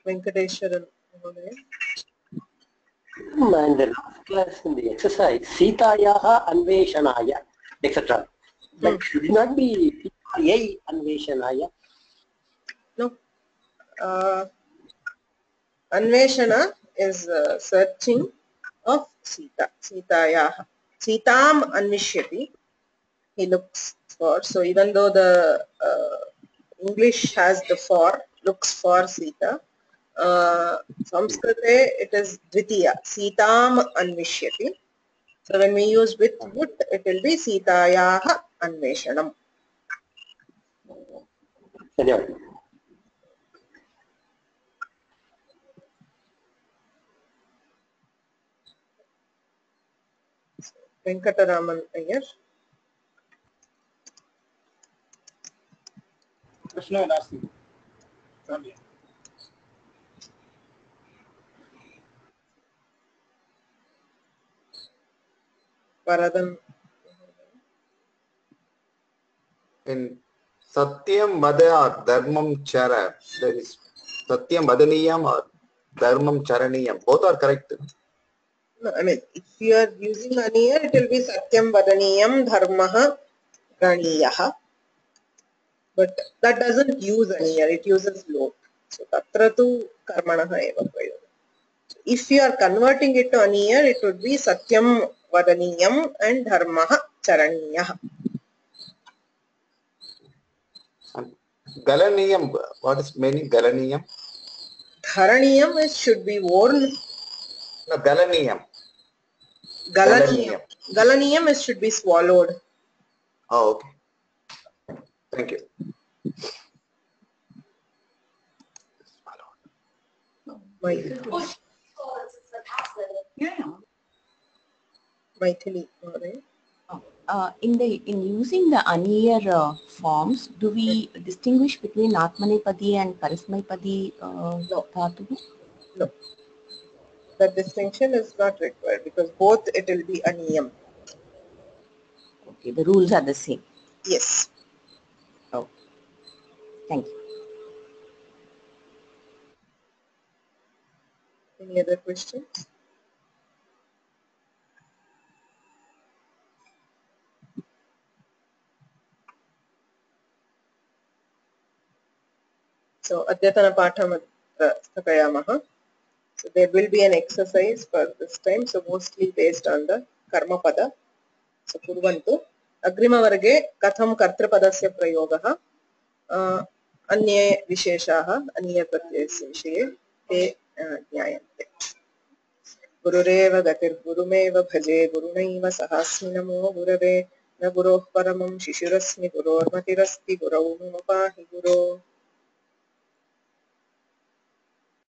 Venkateshwaran. And the last class in the exercise, Sitayaha Anveshanaya, etc. But should it not be Sitayai Anveshanaya? No. Anveshana is searching of Sita. Sitayaha. Sitam anvishyati. He looks for. So even though the English has the for, looks for Sita. Sanskrit it is dvitiya. Sitam anvishyati. So when we use with would, it will be Sitayaha anveshanam. Venkataraman Iyer. प्रश्नो नास्ति Varadan. In Satyam Vada Dharmam Chara, there is Satyam Vadaniyam or Dharmam Charaniyam. Both are correct. No, I mean, if you are using aniyar, it will be Satyam Vadaniyam Dharmaha Praniyaha. But that doesn't use aniyar, it uses lot. So tatra tu karmanaha eva prayoga. So if you are converting it to aniyar, it would be Satyam Vadaniyam and Dharmaha Charaniyaha. Galaniyam, what is meaning Galaniyam? Dharaniyam should be worn. No, Galaniyam. Galaniyam should be swallowed. Oh, okay. Thank you. Maithili. In using the aniyar forms, do we distinguish between atmanepadi and parismaipadi dhatu? No. The distinction is not required because both it will be aniyam. Okay, the rules are the same. Yes. Okay. Thank you. Any other questions? So Adyatana Patham Sthapayamaha. So there will be an exercise for this time. So mostly based on the karma pada. So kurvantu. Agrima varge katham kartrapadasya prayogaha. Anye visheshaha aniya pratyayasya vishaye te jnayante. Gurureva gatir gurumeva bhaje gurunaiva sahasmi namo gurave na guroh paramam shishurasmi guror matirasti gurau mama pahi guro.